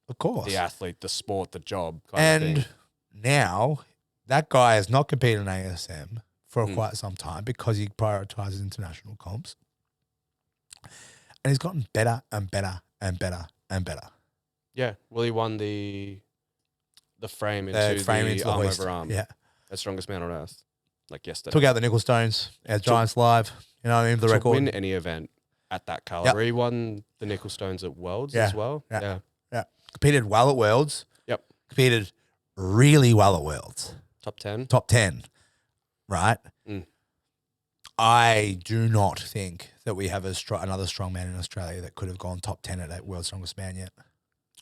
of course. the athlete, the sport, the job kind of And thing. now that guy has not competed in ASM for quite some time because he prioritizes international comps. And he's gotten better and better and better and better. Yeah. Well, he won the the frame into the arm hoist. over arm. Yeah. The strongest man on earth. Like yesterday. Took out the nickel stones, our Giants live. You know what I mean? The record. win any event at that caliber. He won the nickel stones at Worlds as well. Yeah. Competed well at Worlds. Yep. Competed really well at Worlds. Top 10. Top 10. Right? I do not think that we have another strong man in Australia that could have gone top 10 at World's Strongest Man yet.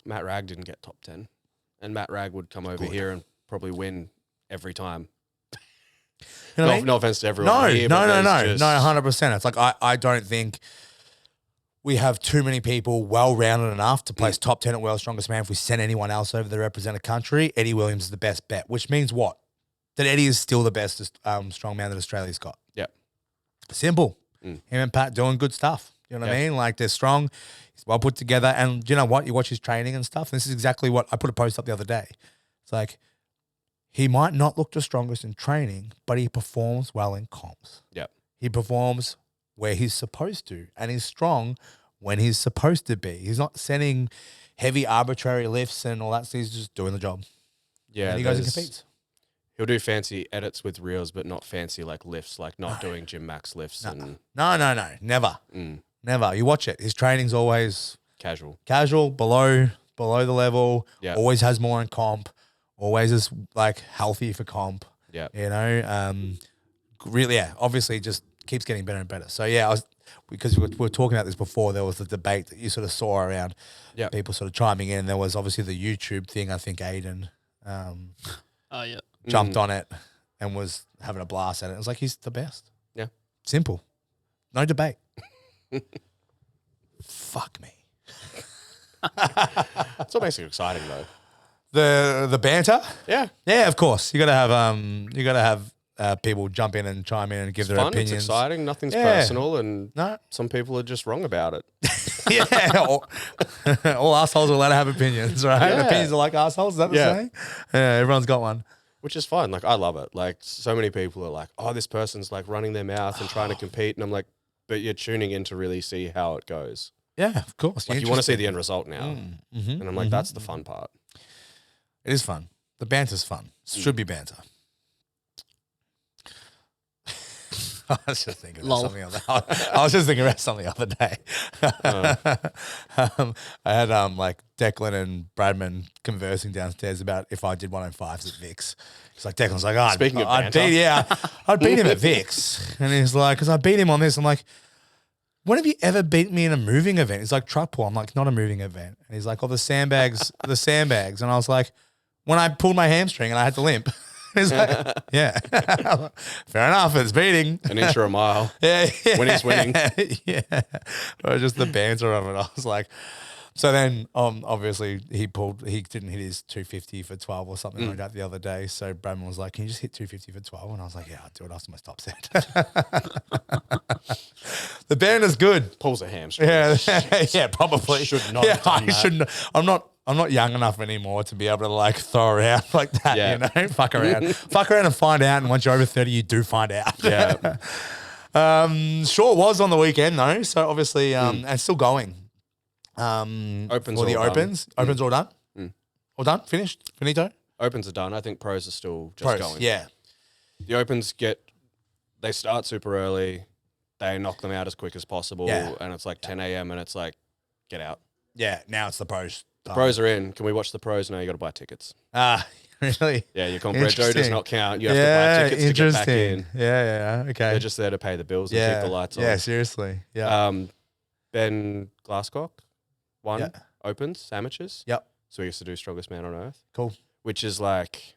Matt Ragg didn't get top 10. And Matt Ragg would come over here and probably win every time. You know no offense to everyone. No, here, no, 100%. It's like I don't think we have too many people well-rounded enough to place top 10 at World's Strongest Man. If we send anyone else over to represent a country, Eddie Williams is the best bet, which means what? That Eddie is still the best strong man that Australia's got. Yeah. Simple. Him and Pat doing good stuff. You know what I mean? Like, they're strong. He's well put together. And you know what? You watch his training and stuff. And this is exactly what I put a post up the other day. It's like, he might not look the strongest in training, but he performs well in comps. Yeah. He performs where he's supposed to, and he's strong when he's supposed to be. He's not sending heavy arbitrary lifts and all that. So he's just doing the job. Yeah. And he goes and competes. He'll do fancy edits with reels, but not fancy like lifts, like not doing gym max lifts. No. Never. Never. You watch it. His training's always casual, below the level. Yeah. Always has more in comp. Always is like healthy for comp. Yeah. You know, really, yeah, obviously just keeps getting better and better. So yeah, because we were talking about this before, there was the debate that you sort of saw around people sort of chiming in. There was obviously the YouTube thing. I think Aiden jumped on it and was having a blast at it. It was like, he's the best. Yeah. Simple. No debate. Fuck me. That's what makes it exciting though. The banter? Yeah. Yeah, of course. You gotta have people jump in and chime in and give their opinions. It's exciting. Nothing's personal, and some people are just wrong about it. Yeah. All assholes are allowed to have opinions, right? Yeah. Opinions are like assholes, is that the saying? Yeah, everyone's got one. Which is fine. Like, I love it. Like, so many people are like, oh, this person's like running their mouth and trying to compete. And I'm like, but you're tuning in to really see how it goes. Yeah, of course. Like, you want to see the end result now. And I'm like, that's the fun part. It is fun. The banter's fun. Should be banter. I was just thinking about something the other day. I had like Declan and Bradman conversing downstairs about if I did 105s at Vic's. He's like, Declan's like, oh, Speaking of I'd banter. I'd beat him at Vic's. And he's like, because I beat him on this. I'm like, when have you ever beat me in a moving event? He's like, truck pull. I'm like, not a moving event. And he's like, oh, the sandbags. And I was like, when I pulled my hamstring and I had to limp. He's like, yeah, fair enough. It's beating An inch or a mile. Yeah. When he's winning. Yeah. But just the banter of it. I was like, so then obviously he didn't hit his 250 for 12 or something like that the other day. So Bradman was like, can you just hit 250 for 12? And I was like, yeah, I'll do it after my stop set. The banter's good. Pulls a hamstring. Yeah, probably. Should not have done that. Shouldn't. I'm not young enough anymore to be able to like throw around like that, you know? Fuck around and find out. And once you're over 30, you do find out. Yeah. Sure was on the weekend though. So obviously, and still going. Opens for the all opens. done. Opens all done? All done? Finished? Finito? Opens are done. I think pros are still just going. Yeah. The opens they start super early. They knock them out as quick as possible. Yeah. And it's like 10 a.m. and it's like, get out. Yeah, now it's the pros. The pros are in. Can we watch the pros? No, you got to buy tickets. Really? Yeah, your comp Joe does not count. You have to buy tickets to get back in. Yeah. Okay. They're just there to pay the bills and keep the lights on. Yeah, seriously. Yeah. Ben Glasscock won opens, amateurs. Yep. So he used to do Strongest Man on Earth. Cool. Which is like,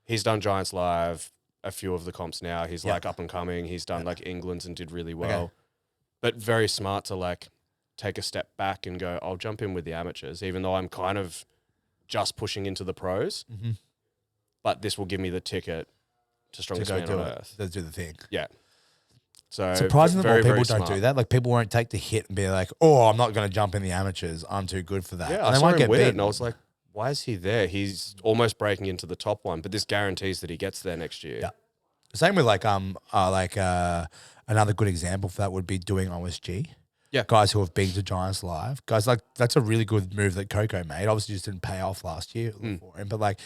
he's done Giants Live, a few of the comps now. He's like up and coming. He's done like England's and did really well. Okay. But very smart to like take a step back and go, I'll jump in with the amateurs, even though I'm kind of just pushing into the pros. But this will give me the ticket to Strongest Man on Earth. Let's do the thing. Yeah. So surprisingly, very, more very people don't smart. do that. Like people won't take the hit and be like, "Oh, I'm not going to jump in the amateurs. I'm too good for that." Yeah, and I saw him win it, and I was like, "Why is he there? He's almost breaking into the top one, but this guarantees that he gets there next year." Yeah. Same with another good example for that would be doing OSG. Yeah. Guys who have been to Giants Live. Guys, like, that's a really good move that Coco made. Obviously, just didn't pay off last year for him. But, like,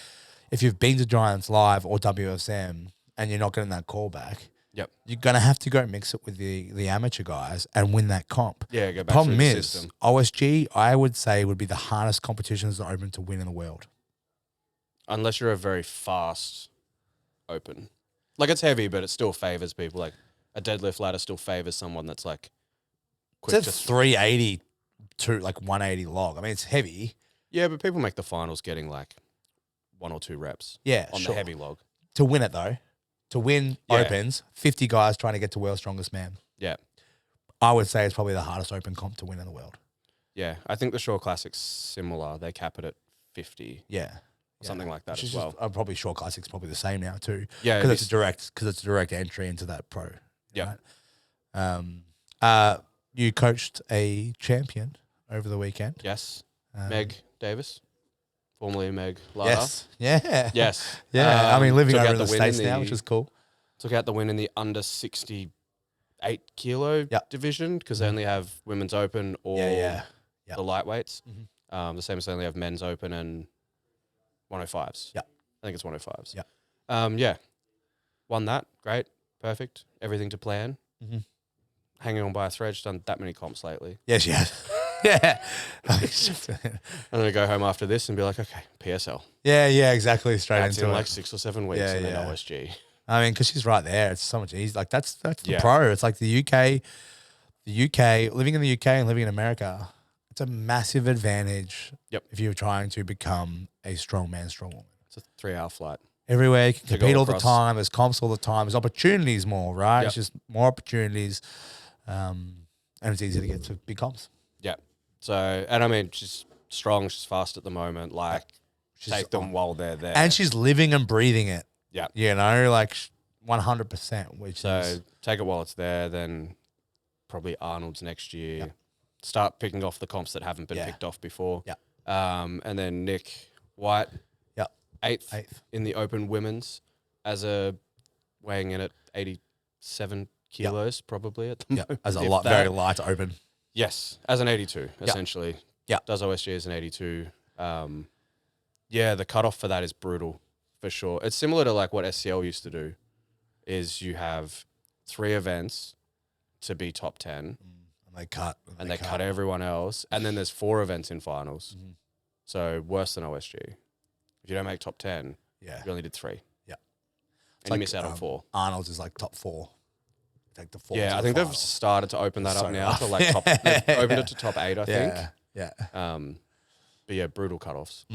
if you've been to Giants Live or WFSM and you're not getting that call back, you're going to have to go mix it with the amateur guys and win that comp. Yeah, go back Problem through the is, system. OSG, I would say, would be the hardest competitions that open to win in the world. Unless you're a very fast open. Like, it's heavy, but it still favors people. Like, a deadlift ladder still favors someone that's, like, quick It's a 380 to, like, 180 log. I mean, it's heavy. Yeah, but people make the finals getting, like, 1 or 2 reps on the heavy log. To win it, though, to win opens, 50 guys trying to get to world's strongest man. Yeah. I would say it's probably the hardest open comp to win in the world. Yeah, I think the Shore Classic's similar. They cap it at 50. Yeah. Something like that Which as is well. just, probably Shore Classic's probably the same now too. Yeah, because it's a direct entry into that pro. Yeah. Right? You coached a champion over the weekend. Yes. Meg Davis, formerly Meg Lara. Yes. Yeah. Yes. Yeah. I mean, living took over out in the win States now, which is cool. Took out the win in the under 68 kilo division because they only have women's open or the lightweights. The same as they only have men's open and 105s. Yeah. I think it's 105s. Yeah. Won that. Great. Perfect. Everything to plan. Hanging on by a thread. She's done that many comps lately. Yes, she has. Yeah. I'm going to go home after this and be like, okay, PSL. Yeah, exactly. Straight That's into in it. like 6 or 7 weeks and then OSG. I mean, because she's right there. It's so much easier. Like, that's the pro. It's like the UK, living in the UK and living in America, it's a massive advantage if you're trying to become a strong man, strong woman. It's a 3-hour flight. Everywhere, you can compete all the time. There's comps all the time. There's opportunities more, right? It's just more opportunities. And it's easy to get to big comps. Yeah. So, and I mean, she's strong. She's fast at the moment. Like, take them while they're there. And she's living and breathing it. Yeah. You know, like 100%. So take it while it's there. Then probably Arnold's next year. Yep. Start picking off the comps that haven't been picked off before. Yeah. And then Nick White. Eighth in the open women's as a weighing in at 87 kilos probably at the moment. As a very light open. Yes, as an 82 essentially. Yeah. Does OSG as an 82. The cutoff for that is brutal for sure. It's similar to like what SCL used to do is you have 3 events to be top 10. And they cut. And they cut everyone else. And then there's 4 events in finals. So worse than OSG. If you don't make top 10, you only did 3. Yeah. And you miss out on 4. Arnold's is like top 4. Take the 4. Yeah, I think they've started to open that up now to like top. They've opened it to top 8, I think. Yeah. But yeah, brutal cutoffs.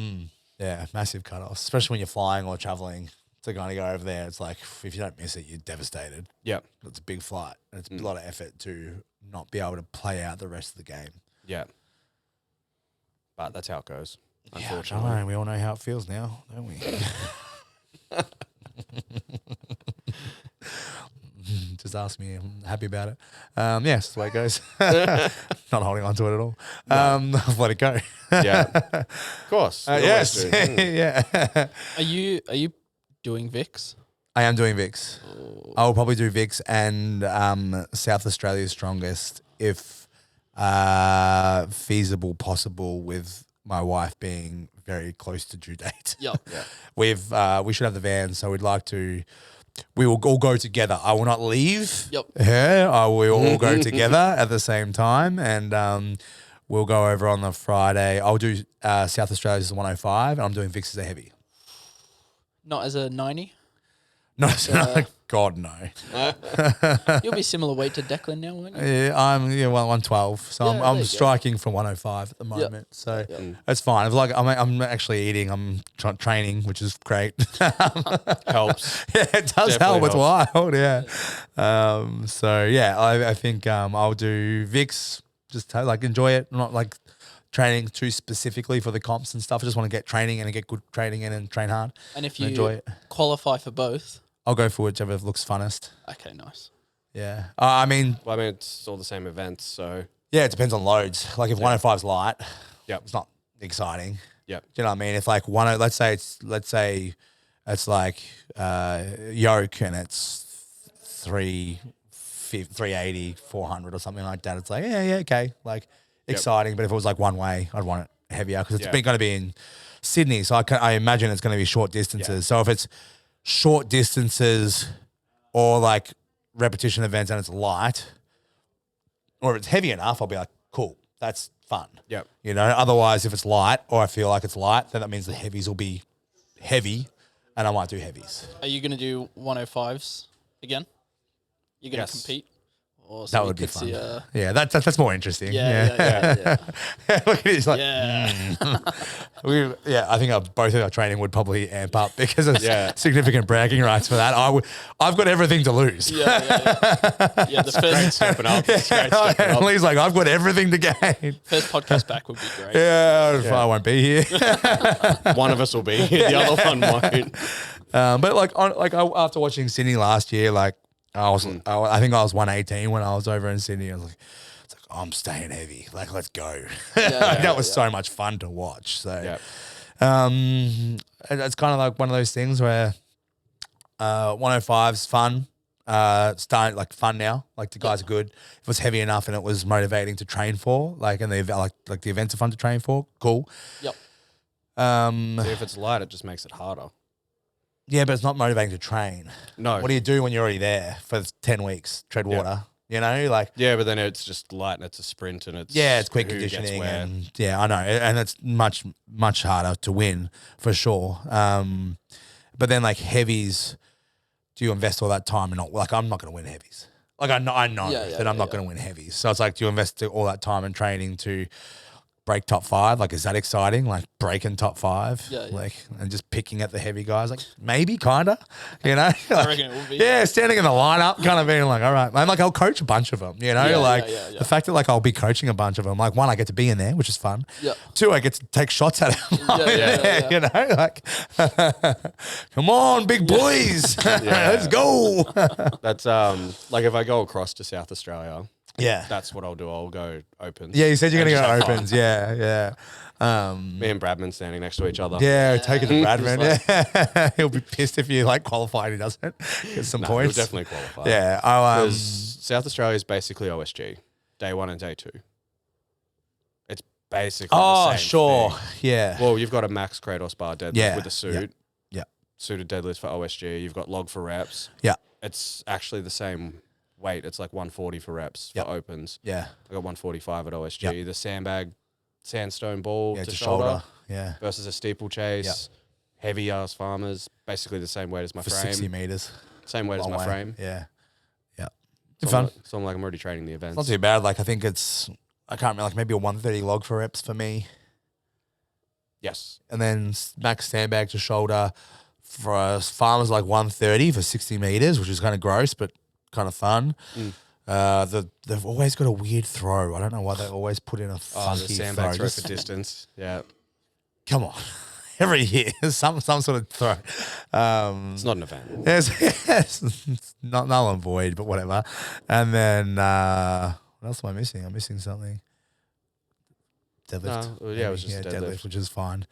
Yeah, massive cutoffs, especially when you're flying or traveling to kind of go over there. It's like if you don't miss it, you're devastated. Yeah. It's a big flight. And it's a lot of effort to not be able to play out the rest of the game. Yeah. But that's how it goes. Unfortunately, we all know how it feels now, don't we? Just ask me. I'm happy about it. That's the way it goes. Not holding on to it at all. I've let it go. Of course. Yes. Yeah. Are you doing VIX? I am doing VIX. I will probably do VIX and South Australia's strongest if feasible, possible with my wife being very close to due date. Yep. We should have the van, so we'd like to. We will all go together. I will not leave her. I will all go together at the same time, and we'll go over on the Friday. I'll do South Australia's as a 105, and I'm doing VIX as a heavy. Not as a 90? No, God, no. You'll be similar weight to Declan now, won't you? Yeah, I'm 112, so I'm striking from 105 at the moment. So that's fine. It's like I'm actually eating. I'm training, which is great. Helps. Yeah, it does help. It's wild. Yeah. I think I'll do VIX. Just to, like enjoy it. Not like training too specifically for the comps and stuff. I just want to get training in and get good training in and train hard. And if you enjoy it. Qualify for both, I'll go for whichever looks funnest. Okay, nice. Yeah. I mean, it's all the same events, so. Yeah, it depends on loads. Like if 105's light, it's not exciting. Yep. Do you know what I mean? If like let's say it's like yoke and it's 350 380, 400 or something like that, it's like, yeah, okay. Like, exciting. But if it was like one way, I'd want it heavier because it's going to be in Sydney. So I imagine it's going to be short distances. Yeah. So if it's short distances or like repetition events and it's light, or if it's heavy enough, I'll be like, cool, that's fun. Yep. You know, otherwise if it's light or I feel like it's light, then that means the heavies will be heavy and I might do heavies. Are you going to do 105s again? You're going to compete? Or that would be fun. Yeah, that's more interesting. Yeah. Look at it, it's like, I think both of our training would probably amp up because of significant bragging rights for that. I've got everything to lose. Yeah, the first stepping up. Lee's like, I've got everything to gain. First podcast back would be great. I won't be here. One of us will be here. The other one won't. But after watching Sydney last year, like, I think I was 118 when I was over in Sydney. I was like, I'm staying heavy. Like, let's go. That was so much fun to watch. So, it's kind of like one of those things where 105's fun. Starting like fun now. Like the guys are good. If it was heavy enough and it was motivating to train for, like, and the events are fun to train for, cool. Yep. See, if it's light, it just makes it harder. Yeah, but it's not motivating to train. No. What do you do when you're already there for 10 weeks? Tread water, you know? Like, yeah, but then it's just light and it's a sprint and it's... Yeah, it's quick conditioning and I know. And it's much, much harder to win for sure. But then like heavies, do you invest all that time and not... Like, I'm not going to win heavies. Like, I know that I'm not going to win heavies. So it's like, do you invest all that time in training to... break top 5? Like, is that exciting? Like breaking top 5? Like, and just picking at the heavy guys? Like, maybe, kind of, you know? Like, I reckon it will be. Yeah, standing in the lineup, kind of being like, all right, man. Like, I'll coach a bunch of them, you know? The fact that, like, I'll be coaching a bunch of them. Like, 1, I get to be in there, which is fun. 2, I get to take shots at them. You know? Like, come on, big boys. Let's go. That's, like, if I go across to South Australia... Yeah, that's what I'll do. I'll go opens. Yeah, you said you're going to go opens. Yeah. Me and Bradman standing next to each other. Yeah, take it to Bradman. He'll be pissed if you like qualify and he doesn't get some points. He'll definitely qualify. Yeah, because South Australia is basically OSG, day 1 and day 2. It's basically the same thing. Yeah. Well, you've got a max Kratos bar deadlift with a suit. Yeah. Suited deadlift for OSG. You've got log for reps. Yeah. It's actually the same weight. It's like 140 for reps for opens. Yeah. I got 145 at OSG. The sandbag, sandstone ball to shoulder. Versus a steeplechase. Heavy ass farmers. Basically the same weight as my for frame. 60 meters. Same weight as my frame. Yeah. So fun. I'm already training the events. It's not too bad. Like, I think I can't remember, like maybe a 130 log for reps for me. Yes. And then max sandbag to shoulder for us farmers, like 130 for 60 meters, which is kind of gross, but kind of fun. They've always got a weird throw. I don't know why they always put in a funky the sandbag throw for Just, distance. Yeah. Come on. Every year, some sort of throw. It's not an event. It's not null and void, but whatever. And then what else am I missing? I'm missing something. Deadlift. It was just deadlift, which is fine.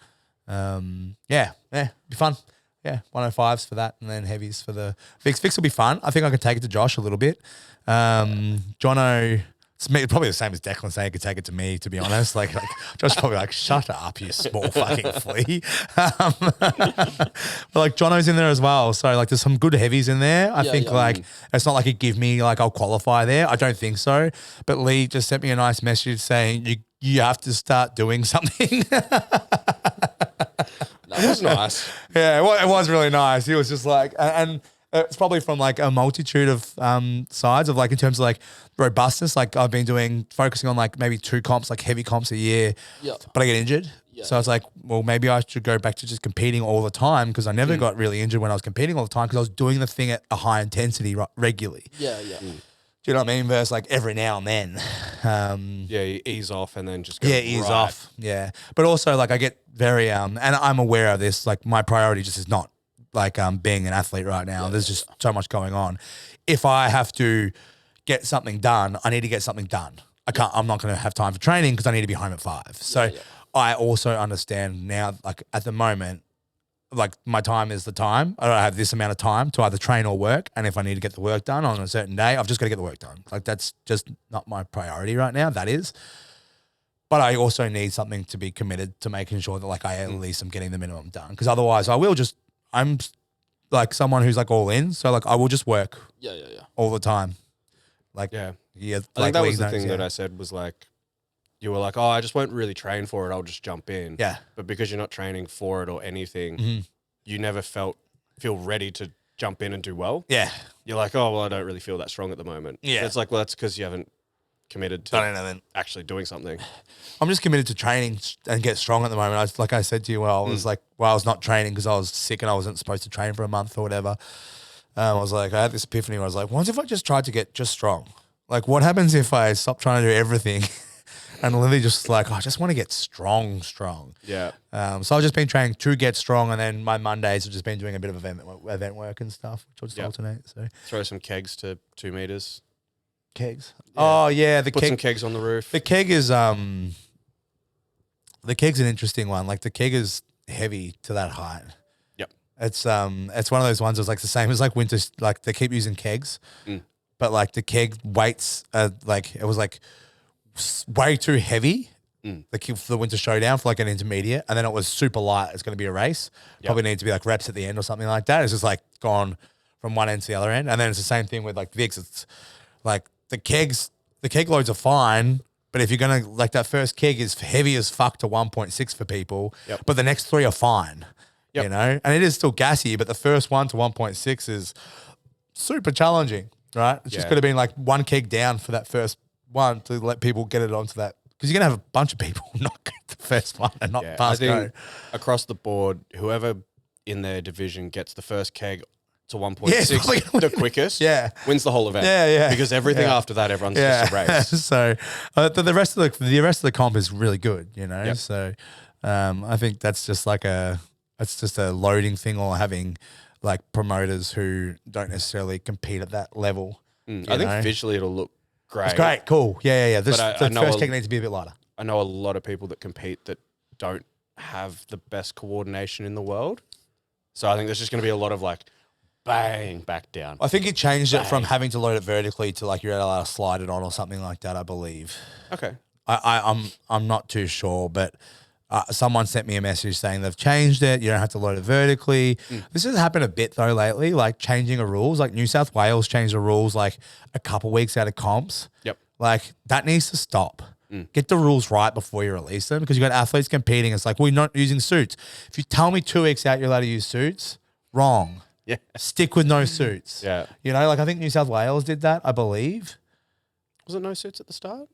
Be fun. Yeah, 105s for that, and then heavies for the fix. Fix will be fun. I think I can take it to Josh a little bit. Jono, it's probably the same as Declan saying he could take it to me, to be honest. Like Josh probably like, shut up, you small fucking flea. But like Jono's in there as well. So like there's some good heavies in there. I think it's not like he'd give me like I'll qualify there. I don't think so. But Leigh just sent me a nice message saying you have to start doing something. That was nice. Yeah, it was really nice. He was just like, and it's probably from like a multitude of sides of like in terms of like robustness. Like I've been focusing on like maybe 2 comps, like heavy comps a year, but I get injured. So I was like, well, maybe I should go back to just competing all the time because I never got really injured when I was competing all the time because I was doing the thing at a high intensity regularly. Do you know what I mean? Versus like every now and then. You ease off and then just go ease off. Yeah. But also like I get very, and I'm aware of this, like my priority just is not like being an athlete right now. There's just so much going on. If I have to get something done, I need to get something done. I'm not going to have time for training because I need to be home at 5. So I also understand now, like at the moment, like my time is the time. I don't have this amount of time to either train or work. And if I need to get the work done on a certain day, I've just got to get the work done. Like that's just not my priority right now. That is. But I also need something to be committed to making sure that like I at least am getting the minimum done. Because otherwise I'm like someone who's like all in. So like I will just work all the time. Like, I like think that was the thing that I said was like, you were like, oh, I just won't really train for it. I'll just jump in. Yeah. But because you're not training for it or anything, you never feel ready to jump in and do well. Yeah. You're like, oh, well, I don't really feel that strong at the moment. Yeah. It's like, well, that's because you haven't committed to actually doing something. I'm just committed to training and get strong at the moment. Like I said to you, I was like, I was not training because I was sick and I wasn't supposed to train for a month or whatever. I was like, I had this epiphany where I was like, what if I just tried to get just strong? Like, what happens if I stop trying to do everything and literally just like, I just want to get strong. Yeah. So I've just been training to get strong, and then my Mondays have just been doing a bit of event work and stuff, which will just alternate. So throw some kegs to 2 meters. Kegs. Yeah. Oh yeah, Put some kegs on the roof. The keg is the keg's an interesting one. Like the keg is heavy to that height. Yep. It's one of those ones that's like the same as like winter. Like they keep using kegs, but like the keg weights like it was like way too heavy. The winter showdown for like an intermediate, and then it was super light. It's going to be a race. Probably need to be like reps at the end or something like that. It's just like gone from one end to the other end, and then it's the same thing with like Vicks. It's like the keg loads are fine, but if you're gonna like that first keg is heavy as fuck to 1.6 for people, but the next 3 are fine, you know, and it is still gassy, but the first 1 to 1.6 is super challenging, right? It's just could have been like one keg down for that first one to let people get it onto that, because you're gonna have a bunch of people not get the first one and not pass go. Across the board, whoever in their division gets the first keg to 1.6 the quickest, wins the whole event. Yeah. Because everything after that, everyone's just a race. So the rest of the comp is really good, you know. So I think that's just like it's just a loading thing, or having like promoters who don't necessarily compete at that level. I think visually it'll look great. It's great, cool, yeah. The first keg needs to be a bit lighter. I know a lot of people that compete that don't have the best coordination in the world. So I think there's just going to be a lot of like, bang, back down. I think it changed it from having to load it vertically to like you're allowed to slide it on or something like that, I believe. Okay. I'm not too sure, but someone sent me a message saying they've changed it. You don't have to load it vertically. This has happened a bit though lately, like changing of rules. Like New South Wales changed the rules like a couple weeks out of comps. Yep. Like that needs to stop. Get the rules right before you release them, because you've got athletes competing. It's like, we're not using suits. If you tell me 2 weeks out you're allowed to use suits, wrong. Yeah. Stick with no suits. Yeah. You know, like I think New South Wales did that, I believe. Was it no suits at the start?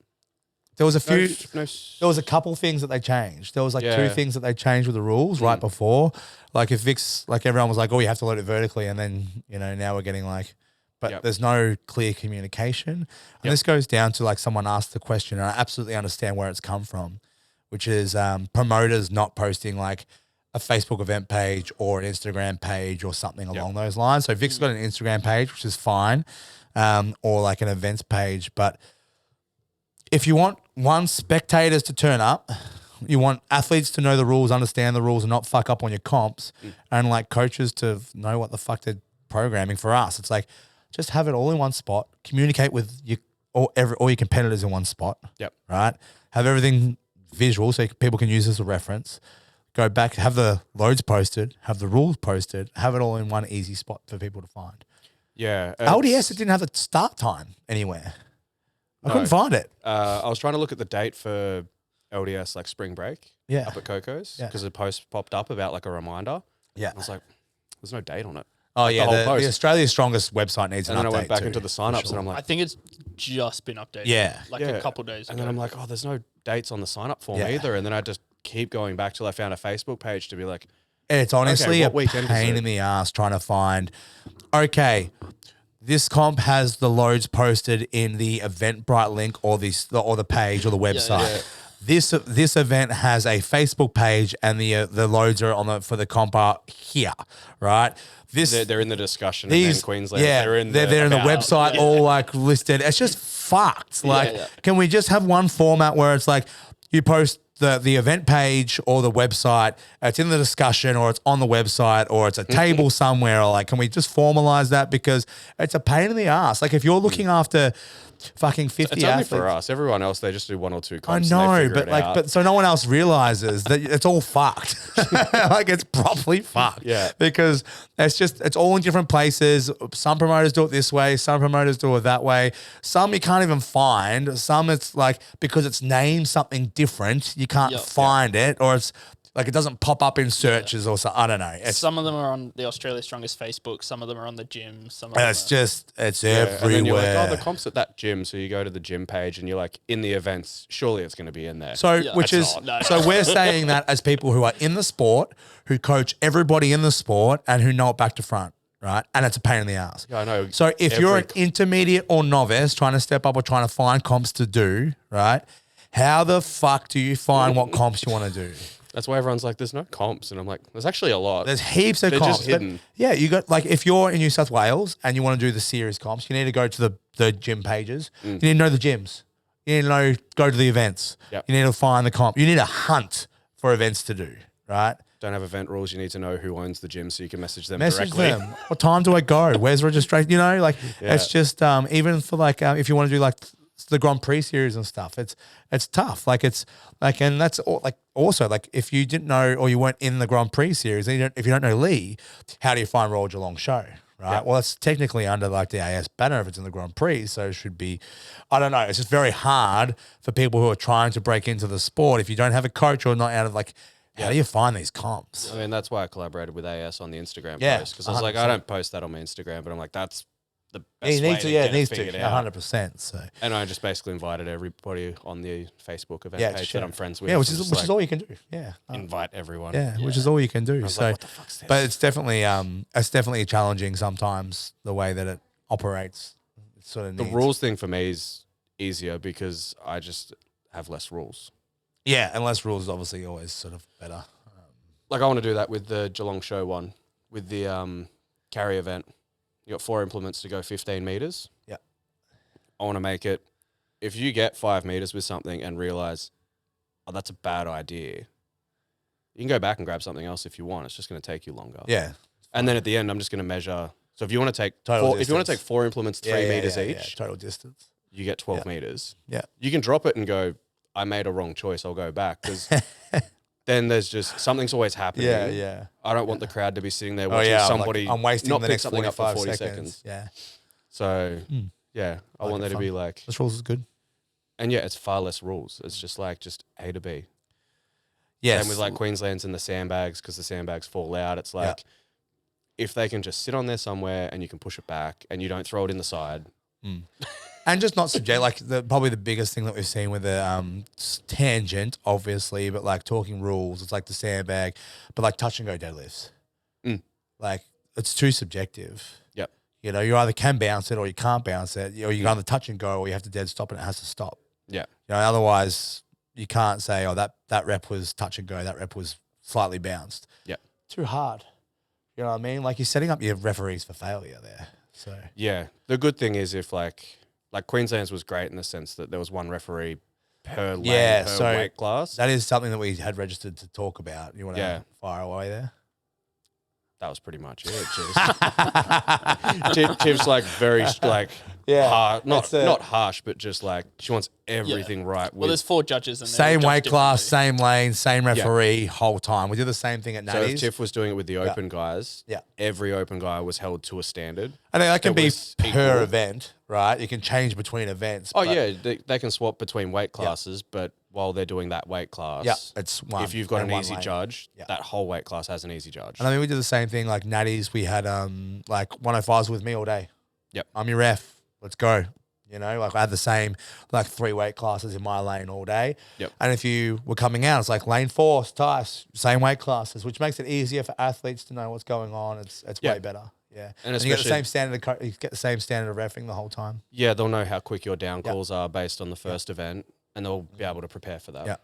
There was there was a couple things that they changed. There was like 2 things that they changed with the rules right before. Like if Vicks, like everyone was like, oh, you have to load it vertically. And then, you know, now we're getting like, but there's no clear communication. And this goes down to like someone asked the question, and I absolutely understand where it's come from, which is promoters not posting like a Facebook event page or an Instagram page or something along those lines. So Vic's got an Instagram page, which is fine, or like an events page. But if you want spectators to turn up, you want athletes to know the rules, understand the rules, and not fuck up on your comps, and like coaches to know what the fuck they're programming for us. It's like, just have it all in one spot. Communicate with all your competitors in one spot. Yep. Right. Have everything visual so people can use this as a reference. Go back, have the loads posted, have the rules posted, have it all in one easy spot for people to find. Yeah. LDS, it didn't have the start time anywhere. I couldn't find it. I was trying to look at the date for LDS, like spring break. Yeah. Up at Coco's, because a post popped up about like a reminder. Yeah. I was like, there's no date on it. Oh, like the Australia's Strongest website needs an update. And then I went back into the sign-ups and I'm like, I think it's just been updated. Yeah. Like a couple days ago. And then I'm like, oh, there's no dates on the sign-up form either. And then I just keep going back till I found a Facebook page to be like, it's honestly a pain in the ass trying to find, okay, this comp has the loads posted in the Eventbrite link or the page or the website. This event has a Facebook page and the loads are on for the comp are here, right? They're in the discussion in Queensland. Yeah, they're in the website all like listed. It's just fucked. Like, can we just have one format where it's like you post the event page or the website, it's in the discussion or it's on the website or it's a table somewhere, or like, can we just formalize that? Because it's a pain in the ass. Like if you're looking after fucking 50 it's athletes. Only for us. Everyone else, they just do 1 or 2 comps. I know, but so no one else realizes that it's all fucked. Like it's properly fucked. Yeah. Because it's all in different places. Some promoters do it this way. Some promoters do it that way. Some you can't even find. Some it's like, because it's named something different, you can't find it, or it's like it doesn't pop up in searches or something. I don't know. Some of them are on the Australia Strongest Facebook. Some of them are on the gym. Some of them it's everywhere. And then you're like, the comp's at that gym. So you go to the gym page and you're like, in the events, surely it's going to be in there. So, so we're saying that as people who are in the sport, who coach everybody in the sport and who know it back to front, right? And it's a pain in the ass. Yeah, I know. So if you're an intermediate or novice trying to step up or trying to find comps to do, right? How the fuck do you find what comps you want to do? That's why everyone's like, there's no comps. And I'm like, there's actually a lot. There's heaps of They're comps. just hidden. Yeah, you got, like, if you're in New South Wales and you want to do the series comps, you need to go to the gym pages. You need to know the gyms. You need to go to the events. Yep. You need to find the comp. You need to hunt for events to do, right? Don't have event rules. You need to know who owns the gym so you can message them Message directly. them. What time do I go? Where's registration? You know, like, it's just, even for like, if you want to do like the Grand Prix series and stuff, it's tough. Like it's like, and that's like also like if you didn't know or you weren't in the Grand Prix series, and if you don't know Leigh, how do you find Royal Geelong Show? Right. Yep. Well, it's technically under like the AS banner if it's in the Grand Prix, so it should be. I don't know. It's just very hard for people who are trying to break into the sport if you don't have a coach or not out of like. How do you find these comps? I mean, that's why I collaborated with AS on the Instagram post, because I was 100%. like, I don't post that on my Instagram, but I'm like, that's the best You way need to to, get it needs it to, figured out. 100%. So And I just basically invited everybody on the Facebook event page that I'm friends with. Yeah, which So is just all you can do. Yeah, invite everyone. yeah, which is all you can do. I was So, like, what the fuck's this? but it's definitely challenging sometimes the way that it operates. It sort of The needs. rules thing for me is easier because I just have less rules. Yeah, and less rules is obviously always sort of better. Like I want to do that with the Geelong Show one, with the carry event. You got 4 implements to go 15 meters. Yeah. I want to make it, if you get 5 meters with something and realize, oh, that's a bad idea, you can go back and grab something else if you want. It's just going to take you longer. Yeah. And then at the end, I'm just going to measure. So if you want to take Total 4 implements, 3 meters each, total distance. you get 12 meters. Yeah. You can drop it and go, I made a wrong choice. I'll go back. Because then there's just, something's always happening. Yeah, yeah. I don't want the crowd to be sitting there watching somebody I'm wasting not the pick next something up for 45 40 seconds. Yeah. So, yeah, I want there to be like... This rules is good. And yeah, it's far less rules. It's just like, just A to B. Yes. Same with like Queensland's and the sandbags, because the sandbags fall out. It's like, if they can just sit on there somewhere and you can push it back and you don't throw it in the side. And just not subject, like probably the biggest thing that we've seen with the tangent, obviously, but like talking rules, it's like the sandbag, but like touch and go deadlifts. Like it's too subjective. Yep. You know, you either can bounce it or you can't bounce it, or you can either touch and go or you have to dead stop and it has to stop. Yeah. You know, otherwise you can't say, oh, that rep was touch and go, that rep was slightly bounced. Yeah. Too hard. You know what I mean? Like you're setting up your referees for failure there. So yeah, the good thing is if like Queensland's was great in the sense that there was one referee per lane, per weight class. That is something that we had registered to talk about. You want to fire away there? That was pretty much it. Tim's like very like hard, not harsh, but just like she wants everything right. Well, there's 4 judges and same weight class, same lane, same referee, whole time. We did the same thing at Natty's. So if Tiff was doing it with the open guys, every open guy was held to a standard. I think that can be per event, right? You can change between events. Oh yeah, they can swap between weight classes, but while they're doing that weight class, it's one. If you've got an easy judge, that whole weight class has an easy judge. And I mean, we did the same thing like Natty's. We had like 105s with me all day. Yep. I'm your ref. Let's go. You know, like I had the same like 3 weight classes in my lane all day. Yep. And if you were coming out, it's like lane 4, Tyson, same weight classes, which makes it easier for athletes to know what's going on. It's way better. Yeah. And you get the same standard. You get the same standard of reffing the whole time. Yeah, they'll know how quick your down calls are based on the first event, and they'll be able to prepare for that. Yeah.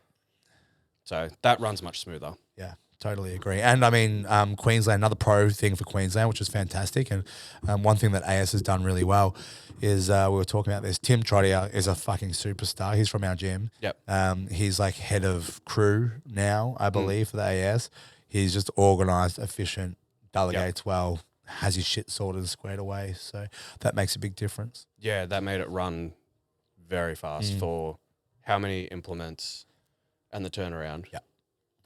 So that runs much smoother. Yeah. totally agree. And I mean, Queensland, another pro thing for Queensland, which is fantastic. And one thing that AS has done really well is we were talking about this. Tim Trottier is a fucking superstar. He's from our gym. Yep. He's like head of crew now, I believe, for the AS. He's just organised, efficient, delegates well, has his shit sorted and squared away. So that makes a big difference. Yeah, that made it run very fast for how many implements and the turnaround. Yeah,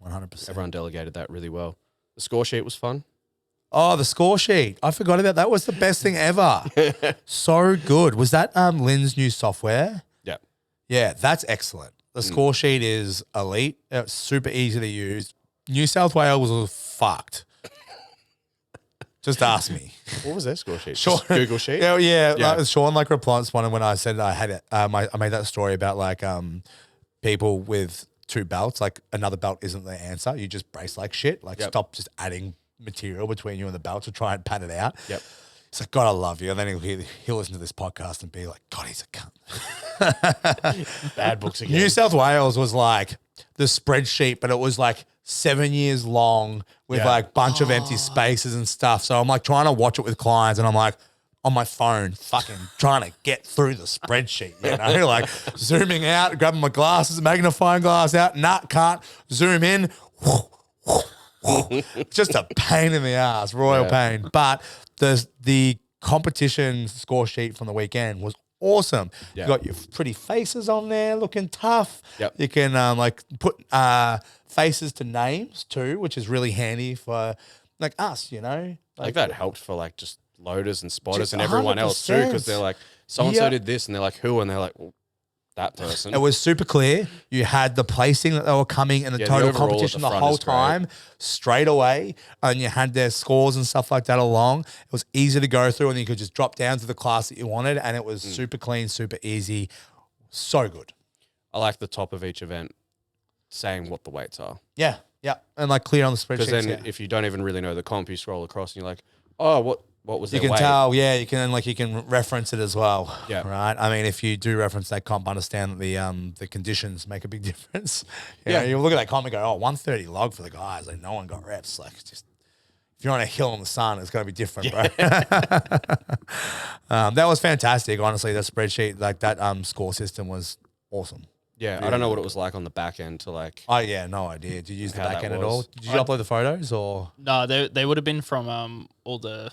100%. Everyone delegated that really well. The score sheet was fun. Oh, the score sheet. I forgot about that. Was the best thing ever. So good. Was that Lynn's new software? Yeah. Yeah, that's excellent. The score sheet is elite. It's super easy to use. New South Wales was fucked. Just ask me. What was their score sheet? Sean, Just Google sheet? Yeah. Like, Sean like replies one when I said I had it. I made that story about like people with 2 belts. Like another belt isn't the answer. You just brace like shit. Like stop just adding material between you and the belt to try and pad it out. Yep. It's like, God, I love you. And then he'll listen to this podcast and be like, God, he's a cunt. Bad books again. New South Wales was like the spreadsheet, but it was like 7 years long with like bunch of empty spaces and stuff. So I'm like trying to watch it with clients and I'm like on my phone fucking trying to get through the spreadsheet, you know, like zooming out, grabbing my glasses, magnifying glass out, can't zoom in. Just a pain in the ass, royal pain. But the competition score sheet from the weekend was awesome. You got your pretty faces on there looking tough. Yep. You can like put faces to names too, which is really handy for like us, you know. Like that helped for like just loaders and spotters and everyone else too, because they're like, so-and-so did this, and they're like, who? And they're like, well, that person. It was super clear. You had the placing that they were coming and the total overall competition at the the whole front is time straight away. And you had their scores and stuff like that along. It was easy to go through and you could just drop down to the class that you wanted. And it was super clean, super easy. So good. I like the top of each event saying what the weights are. Yeah. Yeah. And like clear on the spreadsheet. Because then if you don't even really know the comp, you scroll across and you're like, oh, what was you their can weight? tell, you can reference it as well. Yeah. Right. I mean, if you do reference that comp, understand that the conditions make a big difference. You know, you look at that comp and go, 130 log for the guys. Like no one got reps. Like just if you're on a hill in the sun, it's gonna be different, bro. That was fantastic. Honestly, that spreadsheet, like that score system was awesome. Yeah, really I don't know what it was like on the back end to like. Oh yeah, no idea. Did you use the how back that end at all? was. Did you upload the photos or? No, they would have been from all the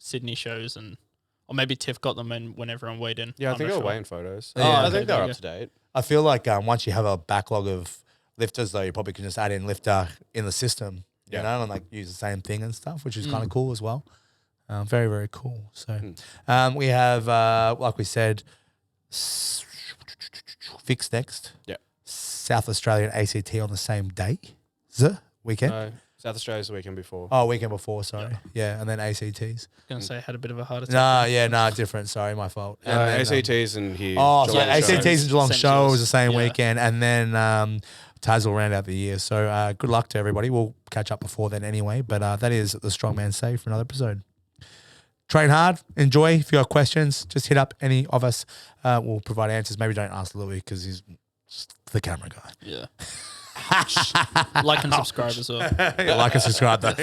Sydney shows or maybe Tiff got them in when everyone weighed in. Yeah, I I'm think not they were sure. weighing photos. Yeah, I think they're up to date. I feel like once you have a backlog of lifters, though, you probably can just add in lifter in the system, you know, and like use the same thing and stuff, which is kind of cool as well. Very, very cool. So we have, like we said, Fix next. Yeah. South Australian ACT on the same day. Weekend. No, South Australia's the weekend before. Oh, weekend before, sorry. Yeah, and then ACTs. Gonna say I had a bit of a heart attack. Different. Sorry, my fault. No, And then, ACTs and here. Oh, so Geelong ACTs shows. and Geelong Same show shows. was the same Yeah. weekend, and then Taz will round out the year. So good luck to everybody. We'll catch up before then anyway. But that is the Strongman Say for another episode. Train hard, enjoy. If you have questions, just hit up any of us. We'll provide answers. Maybe don't ask Louis because he's just the camera guy. Yeah. Like and subscribe as well. Like and subscribe though.